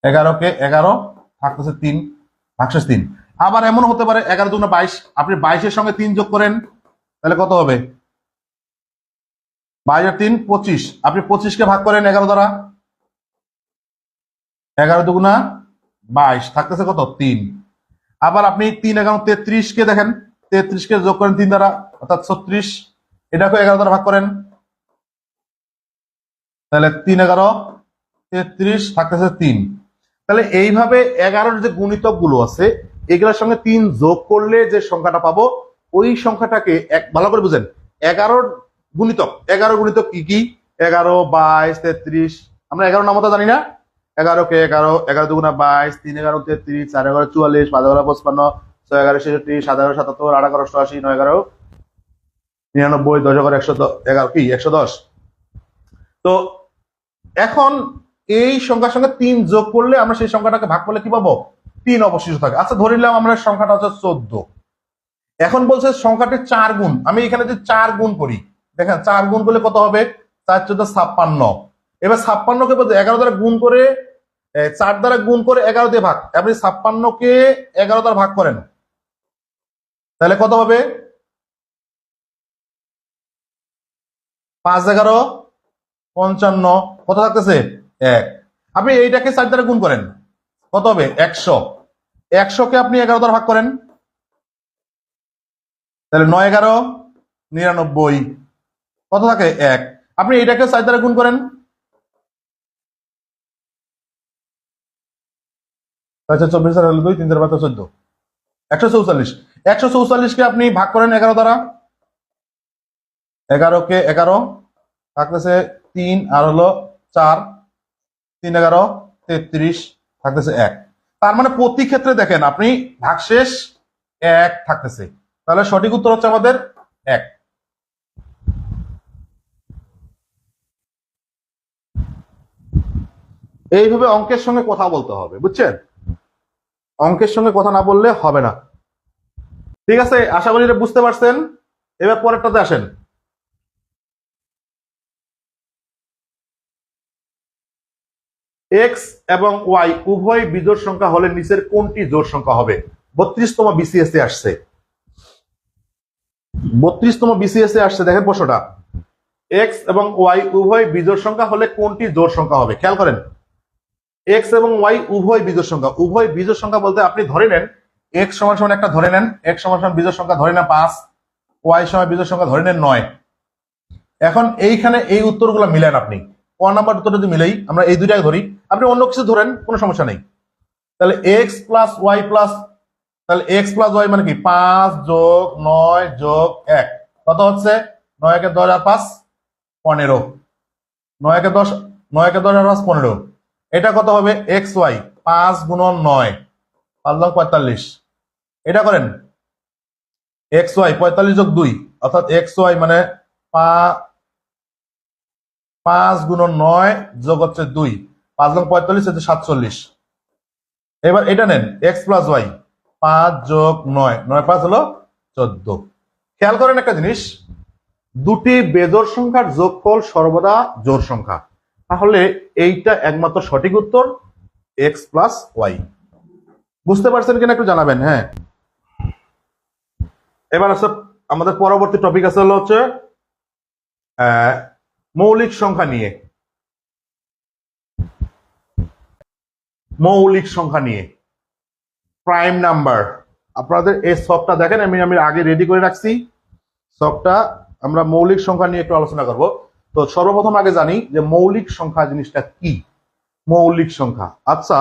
[SPEAKER 1] 11 কে 11 থাকতেছে 3 ভাগশেষ 3। আবার এমন হতে পারে 11 দুগুণে 22, আপনি 22-এর সঙ্গে 3 যোগ করেন, তাহলে কত হবে? 22 আর 3 25, আপনি 25-কে ভাগ করেন 11 দ্বারা, 11 দুগুণা 22 থাকতেছে কত? 3। আবার আপনি 3 11 33-কে দেখেন, 33-কে যোগ করেন 3 দ্বারা, অর্থাৎ 36, এটাকে 11 দ্বারা ভাগ করেন, তাহলে 3 11 33 থাকতেছে 3। তাহলে এইভাবে 11-র যে গুণিতক গুলো আছে এগুলোর সঙ্গে 3 যোগ করলে যে সংখ্যাটা পাবো ওই সংখ্যাটাকে ভালো করে বুঝেন। 11-র গুণিতক কি কি? 11 22 33। আমরা 11 নামতা জানি না? 11-কে 11, 11 দুগুণা 22, 3 11 33, 4 11 44, 5 11 55, 6 11 66, 7 11 77, 8 11 88, 9 11 99, 10 11 111 কি 110। তো এখন এই সংখ্যার সঙ্গে 3 যোগ করলে আমরা সেই সংখ্যাটাকে ভাগ করলে কি পাবো? 3 অবশিষ্ট থাকে। আচ্ছা ধরে নিলাম আমরা সংখ্যাটা হচ্ছে 14। এখন বলছে সংখ্যাটি 4 গুণ। আমি এখানে যদি 4 গুণ করি, দেখেন 4 গুণ করলে কত হবে? 4 14 56। এবার 56-কে বলতে 11 দ্বারা গুণ করে, 4 দ্বারা গুণ করে 11 দিয়ে ভাগ, আপনি 56-কে 11 দ্বারা ভাগ করেন, তাহলে কত হবে? 5 11 55, কত থাকতেছে? 1। আপনি এইটাকে 4 দ্বারা গুণ করেন, কত হবে? 100। 100-কে আপনি 11 দ্বারা ভাগ করেন, তাহলে 9 11 99, কত থাকে? 1। আপনি এইটাকে 4 দ্বারা গুণ করেন, 24 আর 2 3 14, 144। 144-কে আপনি ভাগ করেন 11 দ্বারা, 11-কে 11 থাকতেছে 3 আর 4, 3 11 33 থাকতেছে 1। তার মানে প্রতি ক্ষেত্রে দেখেন আপনি ভাগশেষ 1 থাকতেছে, তাহলে সঠিক উত্তর হচ্ছে আমাদের 1। এইভাবে অঙ্কের সঙ্গে কথা বলতে হবে, বুঝছেন? অঙ্কের সঙ্গে কথা না বললে হবে না। ঠিক আছে, আশা করি এটা বুঝতে পারছেন। এবার পরেরটাতে আসেন। এক্স এবং ওয়াই উভয় বিজোড় সংখ্যা হলে নিচের কোনটি জোড় সংখ্যা হবে? 32তম বিসিএস-এ আসছে, 32তম বিসিএস-এ আসছে। দেখেন প্রশ্নটা, এক্স এবং ওয়াই উভয় বিজোড় সংখ্যা হলে কোনটি জোড় সংখ্যা হবে? খেয়াল করেন, এক্স এবং ওয়াই উভয় বিজোড় সংখ্যা। উভয় বিজোড় সংখ্যা বলতে আপনি ধরে নেন এক্স সমান সমান একটা ধরে নেন, এক্স সমান সমান বিজোড় সংখ্যা ধরে নেন 5, ওয়াই সমান বিজোড় সংখ্যা ধরে নেন 9। এখন এইখানে এই উত্তরগুলো মিলেন আপনি। 1 নাম্বার উত্তর যদি মিলেই, আমরা এই দুইটাকে ধরি, আপনি অন্য কিছু ধরেন, কোনো সমস্যা নেই। তাহলে এক্স প্লাস ওয়াই প্লাস, তাহলে এক্স প্লাস ওয়াই মানে কি? 5 যোগ 9 যোগ 1, কত হচ্ছে? 9 কে 10 আর 5 15, 9 কে 10, 9 কে 10 আর 5 15। এটা কত হবে? এক্স ওয়াই 5 গুণন 9, 5 লং 45। এটা করেন এক্স ওয়াই 45 যোগ 2, অর্থাৎ এক্স ওয়াই মানে 5 গুণন 9 যোগ হচ্ছে 2, 5 লং 45 হচ্ছে 47। এবার এটা নেন এক্স প্লাস ওয়াই 5 যোগ 9, 9 5 হলো 14। খেয়াল করেন একটা জিনিস, দুটি বেজোড় সংখ্যার যোগফল সর্বদা জোড় সংখ্যা, তাহলে এইটা একমাত্র সঠিক উত্তর এক্স প্লাস ওয়াই। বুঝতে পারছেন কিনা একটু জানাবেন। হ্যাঁ, এবার আছে আমাদের পরবর্তী টপিক আছে হলো হচ্ছে মৌলিক সংখ্যা নিয়ে। মৌলিক সংখ্যা নিয়ে প্রাইম নাম্বার। আপনাদের এই সবটা দেখেন, আমি আগে রেডি করে রাখছি সবটা। আমরা মৌলিক সংখ্যা নিয়ে একটু আলোচনা করব। তো সর্বপ্রথম আগে জানি যে মৌলিক সংখ্যা জিনিসটা কি। মৌলিক সংখ্যা, আচ্ছা,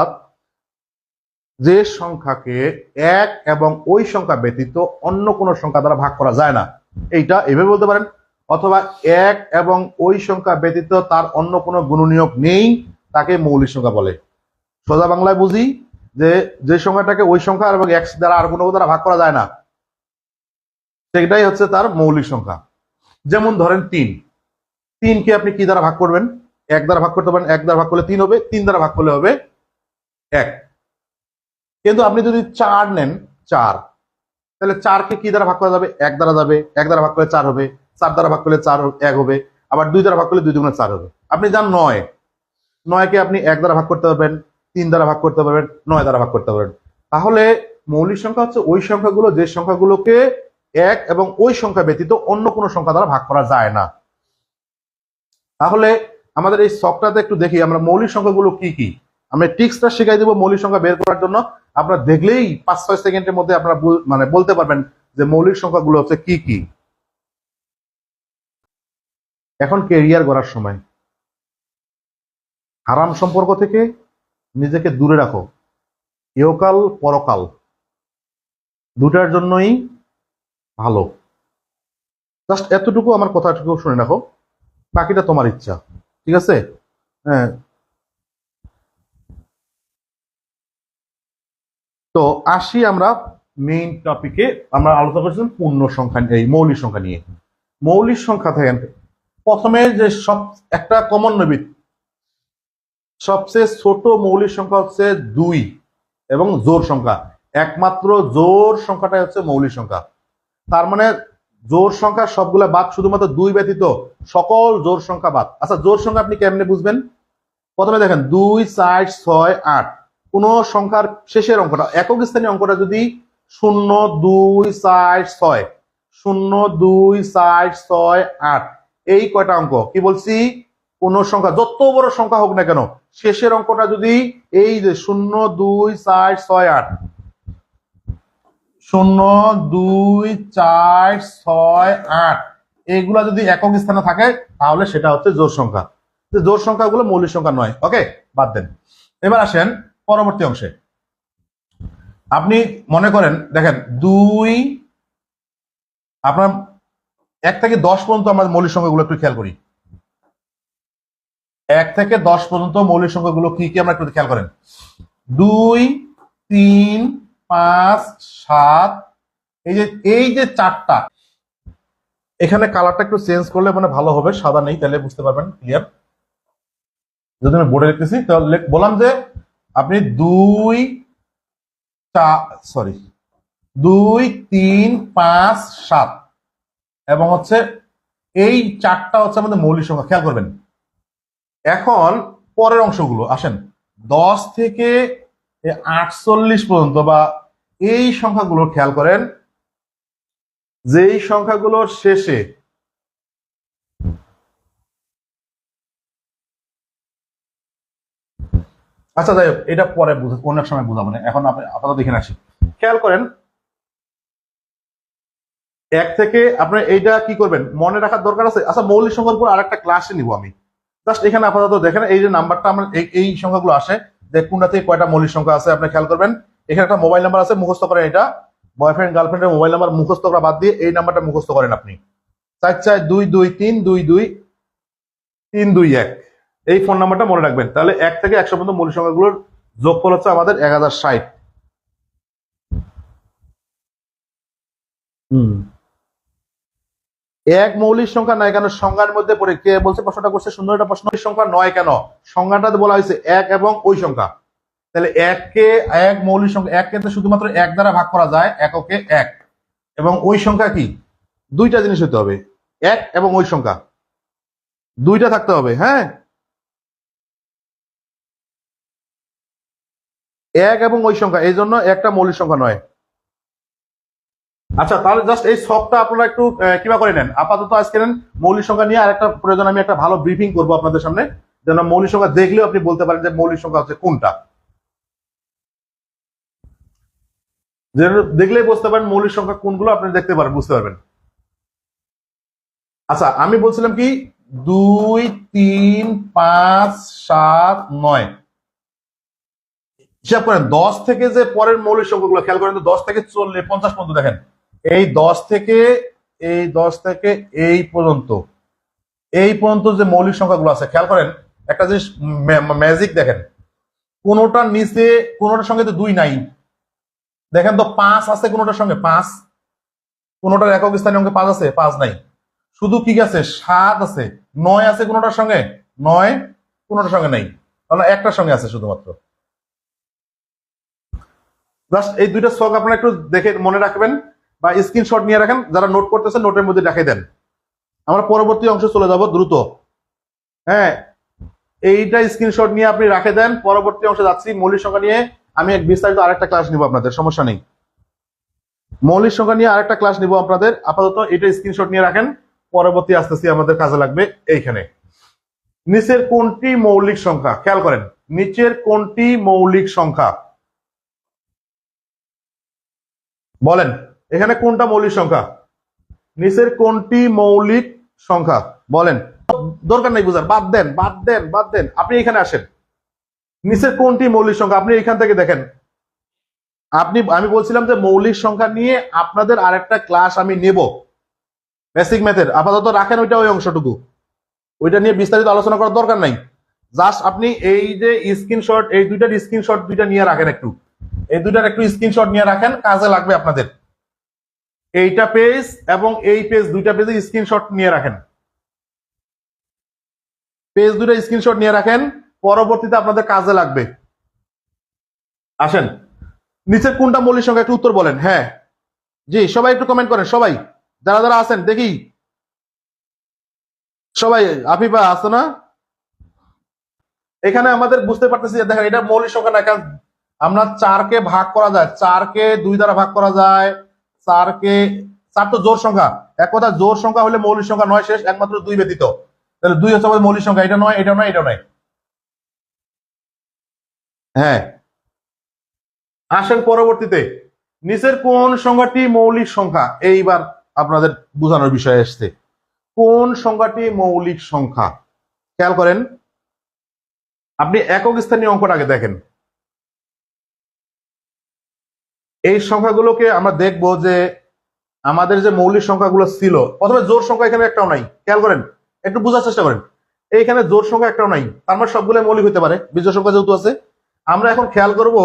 [SPEAKER 1] যে সংখ্যাকে এক এবং ওই সংখ্যা ব্যতীত অন্য কোনো সংখ্যা দ্বারা ভাগ করা যায় না, এইটা এভাবে বলতে পারেন। অথবা এক এবং ওই সংখ্যা ব্যতীত তার অন্য কোনো গুণনীয়ক নেই, তাকে মৌলিক সংখ্যা বলে। সোজা বাংলায় বুঝি যে যে সংখ্যাটাকে ওই সংখ্যা এবং এক্স দ্বারা আর কোনো দ্বারা ভাগ করা যায় না, সেটাই হচ্ছে তার মৌলিক সংখ্যা। যেমন ধরেন 3, 3কে আপনি কি দ্বারা ভাগ করবেন? 1 দ্বারা ভাগ করতে পারেন, 1 দ্বারা ভাগ করলে 3 হবে, 3 দ্বারা ভাগ করলে হবে 1। কিন্তু আপনি যদি 4 নেন, 4, তাহলে 4কে কি দ্বারা ভাগ করা যাবে? 1 দ্বারা যাবে, 1 দ্বারা ভাগ করলে 4 হবে, 4 দ্বারা ভাগ করলে 4 1 হবে, আবার 2 দ্বারা ভাগ করলে 2 দুগুণে 4 হবে। আপনি যান 9, 9কে আপনি 1 দ্বারা ভাগ করতে পারবেন, 3 দ্বারা ভাগ করতে পারবেন, 9 দ্বারা ভাগ করতে পারবেন। তাহলে মৌলিক সংখ্যা হচ্ছে ওই সংখ্যাগুলো যে সংখ্যাগুলোকে 1 এবং ওই সংখ্যা ব্যতীত অন্য কোনো সংখ্যা দ্বারা ভাগ করা যায় না। তাহলে আমাদের এই সফটটাতে একটু দেখি আমরা মৌলিক সংখ্যাগুলো কি কি। আমরা টিক্সটা শিখাই দেবো মৌলিক সংখ্যা বের করার জন্য। আপনারা দেখলেই 5-6 সেকেন্ডের মধ্যে আপনারা মানে বলতে পারবেন যে মৌলিক সংখ্যাগুলো হচ্ছে কি কি। এখন কেরিয়ার গড়ার সময়। হারাম সম্পর্ক থেকে নিজেকে দূরে রাখো। ইহকাল পরকাল দুটার জন্যই ভালো। জাস্ট এতটুকু আমার কথাটুকু শুনে রাখো, বাকিটা তোমার ইচ্ছা, ঠিক আছে? হ্যাঁ, তো আসি আমরা মেইন টপিকে। আমরা আলোচনা করছিলাম পূর্ণ সংখ্যা, এই মৌলিক সংখ্যা নিয়ে। মৌলিক সংখ্যা থেকে প্রথমে যে একটা কমন নবী, সবচেয়ে ছোট মৌলিক সংখ্যা হচ্ছে 2 এবং জোড় সংখ্যা। একমাত্র জোড় সংখ্যাটাই হচ্ছে মৌলিক সংখ্যা। তার মানে জোড় সংখ্যা সবগুলা বাদ, শুধুমাত্র 2 ব্যতীত সকল জোড় সংখ্যা বাদ। আচ্ছা, জোড় সংখ্যা আপনি কেমনে বুঝবেন? প্রথমে দেখেন 2, 4, 6, 8। কোন সংখ্যার শেষের অঙ্কটা, একক স্থানীয় অঙ্কটা যদি 0, 2, 4, 6, 0, 2, 4, 6, 8, এই কয়টা অঙ্ক কি বলছি? কোন সংখ্যা যত বড় সংখ্যা হোক না কেন, শেষের অঙ্কটা যদি এই যে 0, 2, 4, 6, 8, 0, 2, 4, 6, 8, এইগুলা যদি একক স্থানে থাকে তাহলে সেটা হচ্ছে জোড় সংখ্যা। জোড় সংখ্যাগুলো মৌলিক সংখ্যা নয়। ওকে, বাদ দেন। এবার আসেন পরবর্তী অংশে। আপনি মনে করেন, দেখেন 2, আপনার 1 থেকে 10 পর্যন্ত আমরা মৌলিক সংখ্যাগুলো একটু খেয়াল করি। 1 থেকে 10 পর্যন্ত মৌলিক সংখ্যাগুলো কি কি আমরা একটু খেয়াল করেন। 2, 3, 5, 7, এই যে 4টা, এখানে কালারটা একটু চেঞ্জ করলে মানে ভালো হবে, সাদা নেই, তাহলে বুঝতে পারবেন ক্লিয়ার। যদি আমি বোর্ডে লিখতেছি তাহলে বললাম যে আপনি 2, 3, 5, 7 এবং হচ্ছে এই 4টা হচ্ছে আমাদের মৌলিক সংখ্যা, খেয়াল করবেন। এখন পরের অংশগুলো আসেন, 10 থেকে 48 পর্যন্ত বা এই সংখ্যাগুলো খেয়াল করেন, যেই সংখ্যাগুলোর শেষে আচ্ছা যাই হোক, এটা পরে অনেক সময় বোঝাবো না, এখন আপনি আপাতত দেখে আসি। খেয়াল করেন 1 থেকে আপনি এইটা কি করবেন মনে রাখার দরকার আছে। আচ্ছা, মৌলিক সংখ্যার উপর আরেকটা ক্লাসে নিব আমি। জাস্ট এখানে আপাতত দেখেন এই যে নাম্বারটা আমরা এই সংখ্যাগুলো আসে, যে কোনটা থেকে কয়টা মৌলিক সংখ্যা আছে আপনি খেয়াল করবেন। এখানে একটা মোবাইল নাম্বার আছে, মুখস্থ করেন। এটা বয়ফ্রেন্ড গার্লফ্রেন্ডের মোবাইল নাম্বার মুখস্থ করা বাদ দিয়ে এই নাম্বারটা মুখস্থ করেন আপনি। 44223223231, এই ফোন নাম্বারটা মনে রাখবেন। তাহলে 1 থেকে 100 পর্যন্ত মৌলিক সংখ্যাগুলোর যোগফল হচ্ছে আমাদের 1060। এক মৌলিক সংখ্যা নয় কেন সংজ্ঞার মধ্যে পড়ে? কে বলছে প্রশ্নটা করছে? সুন্দর একটা প্রশ্ন। সংখ্যা নয় কেন? সংজ্ঞাটাতে বলা হয়েছে 1 এবং ওই সংখ্যা। তাহলে 1 মৌলিক সংখ্যা, 1 কে শুধুমাত্র 1 দ্বারা ভাগ করা যায়, এককে 1, এবং ওই সংখ্যা কি? দুইটা জিনিস হতে হবে, 1 এবং ওই সংখ্যা দুইটা থাকতে হবে। হ্যাঁ, 1 এবং ওই সংখ্যা, এই জন্য একটা মৌলিক সংখ্যা নয়। আচ্ছা, তাহলে জাস্ট এই সবটা আপনারা একটু কিবা করে নেন। আপাতত আজকে নেন মৌলিক সংখ্যা নিয়ে আরেকটা প্রয়োজন আমি একটা ভালো ব্রিফিং করবো আপনাদের সামনে, যেন মৌলিক সংখ্যা দেখলেও আপনি বলতে পারেন যে মৌলিক সংখ্যা হচ্ছে কোনটা। যে দেখলেই বুঝতে পারেন মৌলিক সংখ্যা কোনগুলো, আপনি দেখতে পারেন, বুঝতে পারবেন। আচ্ছা, আমি বলছিলাম কি 2, 3, 5, 7, 9 হিসাব করেন। 10 থেকে যে পরের মৌলিক সংখ্যাগুলো খেয়াল করেন, 10 থেকে 50 পর্যন্ত দেখেন। এই 10 থেকে এই পর্যন্ত যে মৌলিক সংখ্যাগুলো আছে খেয়াল করেন, একটা জিনিস ম্যাজিক দেখেন, কোনোটার নিচে কোনোটার সঙ্গে তো 2 নাই। দেখেন তো 5 আছে কোনোটার সঙ্গে, 5 কোনোটার একক স্থানীয় অঙ্কে 5 আছে, 5 নাই। শুধু কি আছে? 7 আছে। 9 আছে কোনোটার সঙ্গে, 9 কোনোটার সঙ্গে নাই, তাহলে একটার সঙ্গে আছে শুধুমাত্র। জাস্ট এই দুইটা ছক আপনারা একটু দেখে মনে রাখবেন বা স্ক্রিনশট নিয়ে রাখেন। যারা নোট করতেছেন নোটের মধ্যে দেখাই দেন। আমরা পরবর্তী অংশে চলে যাব দ্রুত। হ্যাঁ, এইটা স্ক্রিনশট নিয়ে আপনি রাখে দেন। পরবর্তী অংশে যাচ্ছি মৌলিক সংখ্যা নিয়ে। আমি এক বিস্তারিত আরেকটা ক্লাস নিব আপনাদের, সমস্যা নেই। মৌলিক সংখ্যা নিয়ে আরেকটা ক্লাস নিব আপনাদের। আপাতত এটা স্ক্রিনশট নিয়ে রাখেন, পরবর্তী আসতেছি আমাদের কাজে লাগবে। এইখানে নিচের কোনটি মৌলিক সংখ্যা, খেয়াল করেন, নিচের কোনটি মৌলিক সংখ্যা বলেন। এখানে কোনটা মৌলিক সংখ্যা? নিচের কোনটি মৌলিক সংখ্যা বলেন। দরকার নাই বুঝার, বাদ দেন বাদ দেন বাদ দেন, আপনি এখানে আসেন। নিচের কোনটি মৌলিক সংখ্যা আপনি এখান থেকে দেখেন। আমি বলছিলাম যে মৌলিক সংখ্যা নিয়ে আপনাদের আরেকটা ক্লাস আমি নেব বেসিক ম্যাথের। আপাতত রাখেন ওইটা, ওই অংশটুকু, ওইটা নিয়ে বিস্তারিত আলোচনা করার দরকার নাই। জাস্ট আপনি এই যে স্ক্রিনশট, এই দুইটার স্ক্রিনশট দুইটা নিয়ে রাখেন, একটু এই দুইটার একটু স্ক্রিনশট নিয়ে রাখেন, কাজে লাগবে আপনাদের। এইটা পেজ এবং এই পেজ, দুইটা পেজে স্ক্রিনশট নিয়ে রাখেন, পেজ দুইটা স্ক্রিনশট নিয়ে রাখেন, পরবর্তীতে আপনাদের কাজে লাগবে। আসেন, নিচের কোনটা মৌলিক সংখ্যা একটু উত্তর বলেন। হ্যাঁ জি, সবাই একটু কমেন্ট করেন, সবাই যারা যারা আছেন দেখি, সবাই। আফিফা আছে না? এখানে আমাদের বুঝতে পারতেছি যে দেখেন এটা মৌলিক সংখ্যা না, কারণ আমরা 4 কে ভাগ করা যায়, 4 কে 2 দ্বারা ভাগ করা যায়, 4 তো জোড় সংখ্যা। এক কথা, জোড় সংখ্যা হলে মৌলিক সংখ্যা নয় শেষ, একমাত্র 2 ব্যতীত। তাহলে 2 হচ্ছে আমাদের মৌলিক সংখ্যা, এটা নয়, এটা নয়, এটা নয়। হ্যাঁ, আসেন পরবর্তীতে, নিচের কোন সংখ্যাটি মৌলিক সংখ্যা? এইবার আপনাদের বোঝানোর বিষয় আসছে, কোন সংখ্যাটি মৌলিক সংখ্যা। খেয়াল করেন, আপনি একক স্থানীয় অঙ্কটাকে দেখেন। এই সংখ্যাগুলোকে আমরা দেখব যে আমাদের যে মৌলিক সংখ্যাগুলো ছিল, প্রথমে জোড় সংখ্যা এখানে একটাও নাই। খেয়াল করেন, একটু বোঝার চেষ্টা করেন, এইখানে জোড় সংখ্যা একটাও নাই, তার মানে সবগুলো মৌলিক হতে পারে, বিজোড় সংখ্যা যেহেতু আছে। আমরা এখন খেয়াল করব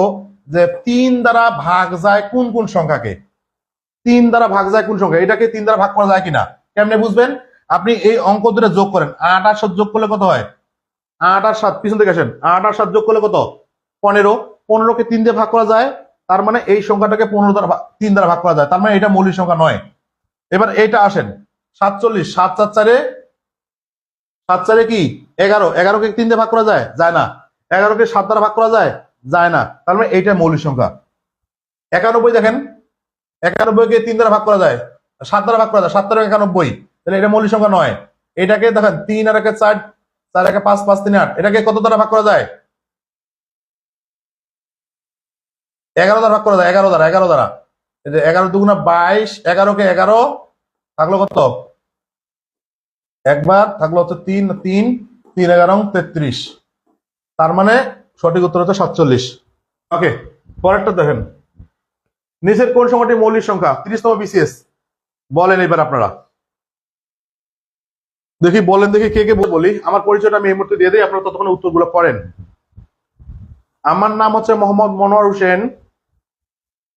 [SPEAKER 1] যে 3 দ্বারা ভাগ যায় কোন কোন সংখ্যাকে। 3 দ্বারা ভাগ যায় কোন সংখ্যা, এটাকে 3 দ্বারা ভাগ করা যায় কিনা কেমনে বুঝবেন? আপনি এই অঙ্ক দুটো যোগ করেন, 8 আর 7 যোগ করলে কত হয়? 8 আর 7, পিছন থেকে আসেন, 8 আর 7 যোগ করলে কত? 15। 15কে 3 দিয়ে ভাগ করা যায়, তার মানে এই সংখ্যাটাকে 15 দ্বারা 3 দ্বারা ভাগ করা যায়, তার মানে এটা মৌলিক সংখ্যা নয়। এবার এইটা আসেন, 47, 7 4 4, 7 4 কি 11, 11কে 3 দিয়ে ভাগ করা যায়? যায় না। 11কে 7 দ্বারা ভাগ করা যায়? যায় না, তার মানে এইটা মৌলিক সংখ্যা। 91 দেখেন, 91কে 3 দ্বারা ভাগ করা যায়, 7 দ্বারা ভাগ করা যায়, 7 দ্বারা 91, তাহলে এটা মৌলিক সংখ্যা নয়। এটাকে দেখেন 3 আর 1 4, 4 1 5, 5 3 8, এটাকে কত দ্বারা ভাগ করা যায়? 11 দ্বারা ভাগ করা যায়, 11 দ্বারা, 11 দ্বারা। এই যে 11 দুগুণা 22, 11কে 11 থাকলো কত? একবার থাকলো হচ্ছে 3, 3 3 11 33, তার মানে সঠিক উত্তর হচ্ছে 47। ওকে, পরেরটা দেখেন, নিচের কোন সংখ্যাটি মৌলিক সংখ্যা? 30তম বিসিএস বলেন এবার আপনারা দেখি, বলেন দেখি কে কে বলি। আমার পরিচয়টা আমি এই মুহূর্তে দিয়ে দিই, আপনারা ততক্ষণে উত্তরগুলো পড়েন। আমার নাম হচ্ছে মোহাম্মদ মনোয়ার হোসেন,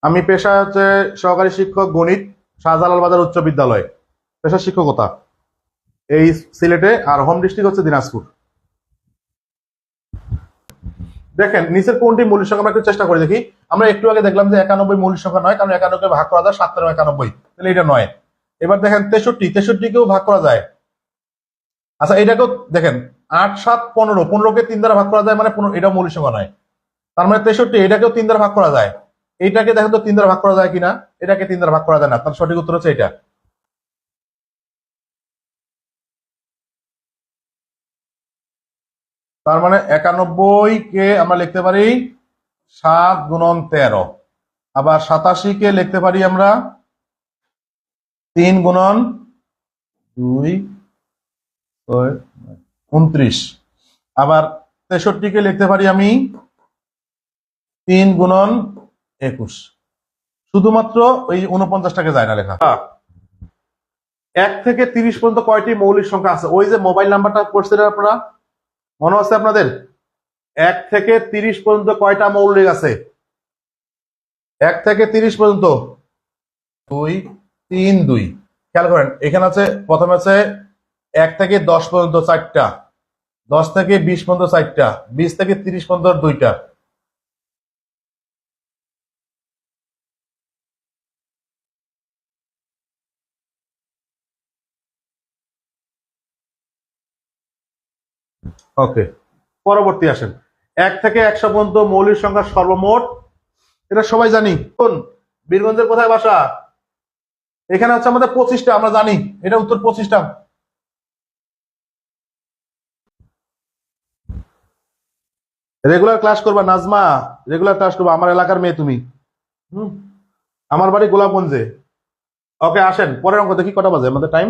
[SPEAKER 1] আমি পেশায় হচ্ছে সহকারী শিক্ষক গণিত, শাহজালাল বাজার উচ্চ বিদ্যালয়, পেশা শিক্ষকতা এই সিলেটে, আর হোম ডিস্ট্রিক্ট হচ্ছে দিনাজপুর। দেখেন নিচের কোনটি মৌলিক সংখ্যা, আমরা একটু চেষ্টা করে দেখি। আমরা একটু আগে দেখলাম যে 91 মৌলিক সংখ্যা নয়, কারণ 91কে ভাগ করা যায় 7 91, তাহলে এটা নয়। এবার দেখেন 63, 63কেও ভাগ করা যায়। আচ্ছা এটাকেও দেখেন, 8 7 15, 15কে 3 দ্বারা ভাগ করা যায়, মানে 15, এটা মৌলিক সংখ্যা নয়, তার মানে 63, এটাকেও 3 দ্বারা ভাগ করা যায়। এইটাকে দেখেন তো 3 দ্বারা ভাগ করা যায় কিনা, এটাকে 3 দ্বারা ভাগ করা যায় না, তার সঠিক উত্তর হচ্ছে এটা। তার মানে 91কে আমরা লিখতে পারি 7 গুণন 13, আবার 87কে লিখতে পারি আমরা 3 গুণন 2 29, আবার 63কে লিখতে পারি আমি 3 গুণন 21। শুধুমাত্র ওই 49টাকে যায় না লেখা। 1 থেকে 30 পর্যন্ত কয়টি মৌলিক সংখ্যা আছে? ওই যে মোবাইল নাম্বারটা পড়ছিলেন আপনারা, মনে আছে আপনাদের? 1 থেকে 30 পর্যন্ত কয়টা মৌলিক আছে? 1 থেকে 30 পর্যন্ত 2 3 2। খেয়াল করেন, এখানে আছে প্রথমে আছে 1 থেকে 10 পর্যন্ত 4টা, 10 থেকে 20 পর্যন্ত 4টা, 20 থেকে 30 পর্যন্ত 2টা। ওকে, পরবর্তী আসেন, 1 থেকে 100 পর্যন্ত মৌলিক সংখ্যা সর্বমোট, এটা সবাই জানি। কোন বীরগঞ্জের কোথায় বাসা? এখানে হচ্ছে আমাদের 25টা, আমরা জানি এটা উত্তর 25টা। রেগুলার ক্লাস করবা নাজমা, রেগুলার ক্লাস করবা, আমার এলাকার মেয়ে তুমি। হুম, আমার বাড়ি গোলাপগঞ্জে। ওকে আসেন পরের অঙ্ক দেখি, কটা বাজে আমাদের টাইম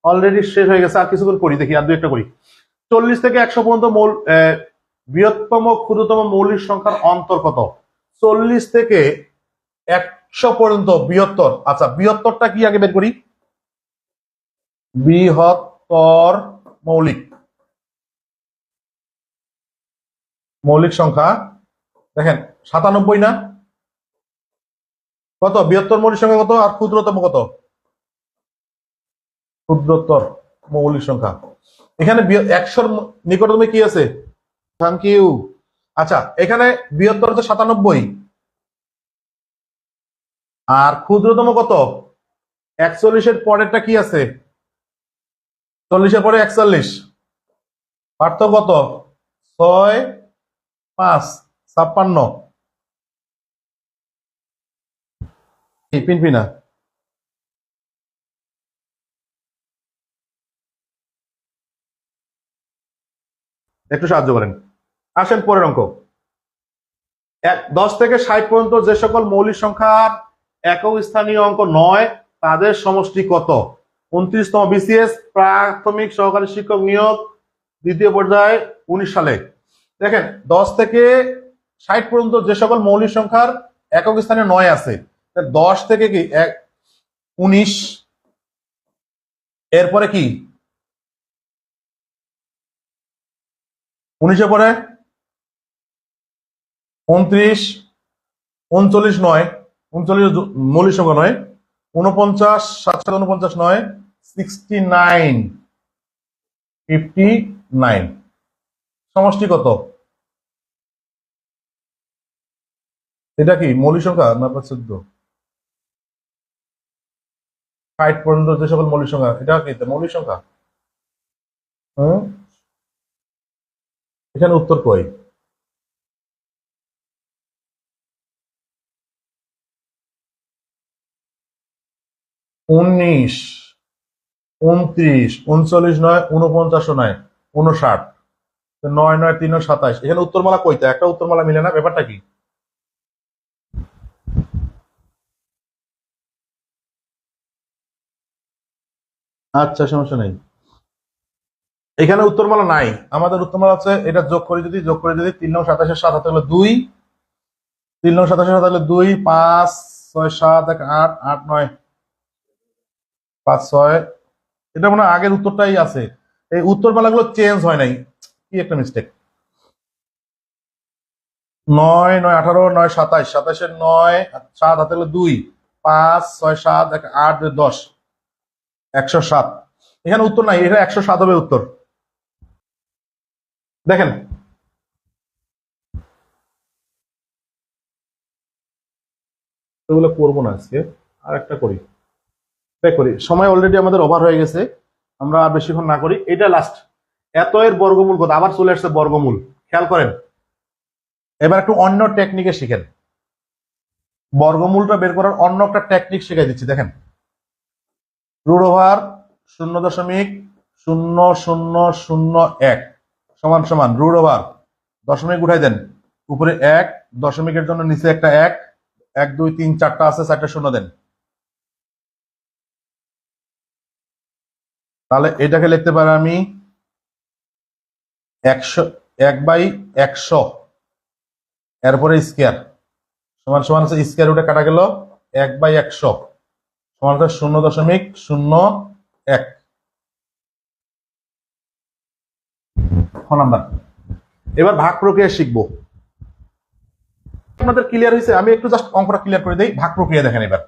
[SPEAKER 1] অলরেডি শেষ হয়ে গেছে, আর কিছুক্ষণ করি, দেখি আর 2-1টা করি। 40 থেকে 100 পর্যন্ত বৃহত্তম ক্ষুদ্রতম মৌলিক সংখ্যার অন্তর কত? 40 থেকে 100 পর্যন্ত বৃহত্তর। আচ্ছা বৃহত্তরটা কি আগে বের করি। বৃহত্তর মৌলিক মৌলিক সংখ্যা দেখেন 97 না? কত বৃহত্তর মৌলিক সংখ্যা কত আর ক্ষুদ্রতম কত? ক্ষুদ্রতর মৌলিক সংখ্যা। এখানে 100-র নিকটতম কি আছে? Thank you. আচ্ছা এখানে বৃহত্তর হচ্ছে 97, আর ক্ষুদ্রতম কত? 41-এর পরেরটা কি আছে? 40-এর পরে 41, পার্থক্য কত? 6, 5, 56। পিনপিনা একটু সাহায্য করেন। আসেন পরের অঙ্ক। 10 থেকে 60 পর্যন্ত যে সকল মৌলিক সংখ্যার একক স্থানীয় অঙ্ক নয় তাদের সমষ্টি কত? 29তম বিসিএস প্রাথমিক সহকারী শিক্ষক নিয়োগ দ্বিতীয় পর্যায়ে 19 সালে। দেখেন 10 থেকে 60 পর্যন্ত যে সকল মৌলিক সংখ্যার একক স্থানীয় 9 আছে, 10 থেকে কি 19, এরপরে কি 19-এর পরে 29, 39 নয়, 39 মৌলিক সংখ্যা নয়, 49, 749 নয়, 69, 59 সমষ্টি কত? এটা কি মৌলিক সংখ্যা না প্রচ্ছদ? 60 পর্যন্ত যে সকল মৌলিক সংখ্যা, এটা কি মৌলিক সংখ্যা? হ্যাঁ, এখানে উত্তর কই? উনিশ, 29, 39 নয়, 49 নয়, 59, 9 9 3 27। এখানে উত্তরমালা কইতে একটা উত্তরমালা মিলে না, ব্যাপারটা কি? আচ্ছা সমস্যা নেই, এখানে উত্তরমালা নাই, আমাদের উত্তরমালা আছে এটা যোগ করে যদি 3 9 27 7 হাতে হলো 2, 3 9 27 7 হলো 2, 5 6 7 1 8 8 9 5 6, এটা মানে আগের উত্তরটাই আছে, এই উত্তরমালা গুলো চেঞ্জ হয় নাই, কি একটা মিস্টেক। 9 9 18 9 27, 27-এর 9 7 হাতে হলো 2, 5 6 7 1 8 2 10, 107। এখানে উত্তর নাই, এটা 107 হবে উত্তর। দেখেন এগুলো করবো না আজকে, আর একটা করি, করি, সময় অলরেডি আমাদের ওভার হয়ে গেছে, আমরা আর বেশিক্ষণ না করি, এটা লাস্ট। এত এর বর্গমূল কত? আবার চলে আসছে বর্গমূল, খেয়াল করেন। এবার একটু অন্য টেকনিকে শিখেন, বর্গমূলটা বের করার অন্য একটা টেকনিক শিখাই দিচ্ছি। দেখেন রুট ওভার 0.0001 সমান সমান রুট ওভার দশমিক উঠাই দেন, উপরে 1, দশমিকের জন্য নিচে একটা 1, 1 2 3 4টা আছে, 4টা শূন্য দেন। তাহলে এটাকে লিখতে পারি আমি 100, 1/100, এরপরে স্কয়ার সমান সমান আছে স্কয়ার রুটে কাটা গেল 1/100 সমান 0.01 নাম্বার। এবার ভাগ প্রক্রিয়া শিখবো, আপনাদের ক্লিয়ার হয়েছে? আমি একটু জাস্ট অঙ্কটা ক্লিয়ার করে দেই, ভাগ প্রক্রিয়া দেখেন। এবার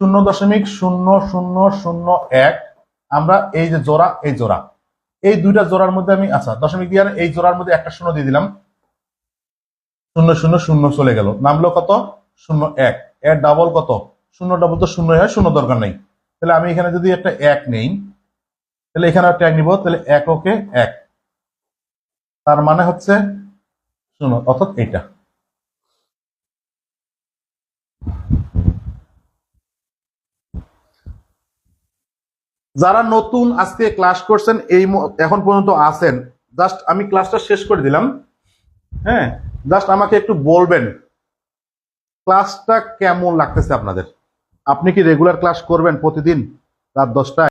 [SPEAKER 1] 0.0001, আমরা এই যে জোড়া, এই জোড়া, এই দুইটা জোড়ার মধ্যে আমি আচ্ছা দশমিক দিয়ে এই জোড়ার মধ্যে একটা শূন্য দিয়ে দিলাম, 0 0 0 চলে গেল, নামলো কত? 0 1। এর ডাবল কত? 0 ডাবল তো 0 হয়, 0 দরকার নেই। তাহলে আমি এখানে যদি একটা 1 নেই, তাহলে এখানে একটা 1 নিব, তাহলে 1 ওকে 1, তার মানে হচ্ছে শুনো, অর্থাৎ এইটা। যারা নতুন আজকে ক্লাস করছেন এখন পর্যন্ত আছেন, জাস্ট আমি ক্লাসটা শেষ করে দিলাম। হ্যাঁ, জাস্ট আমাকে একটু বলবেন ক্লাসটা কেমন লাগতেছে আপনাদের। আপনি কি রেগুলার ক্লাস করবেন প্রতিদিন রাত 10টায়?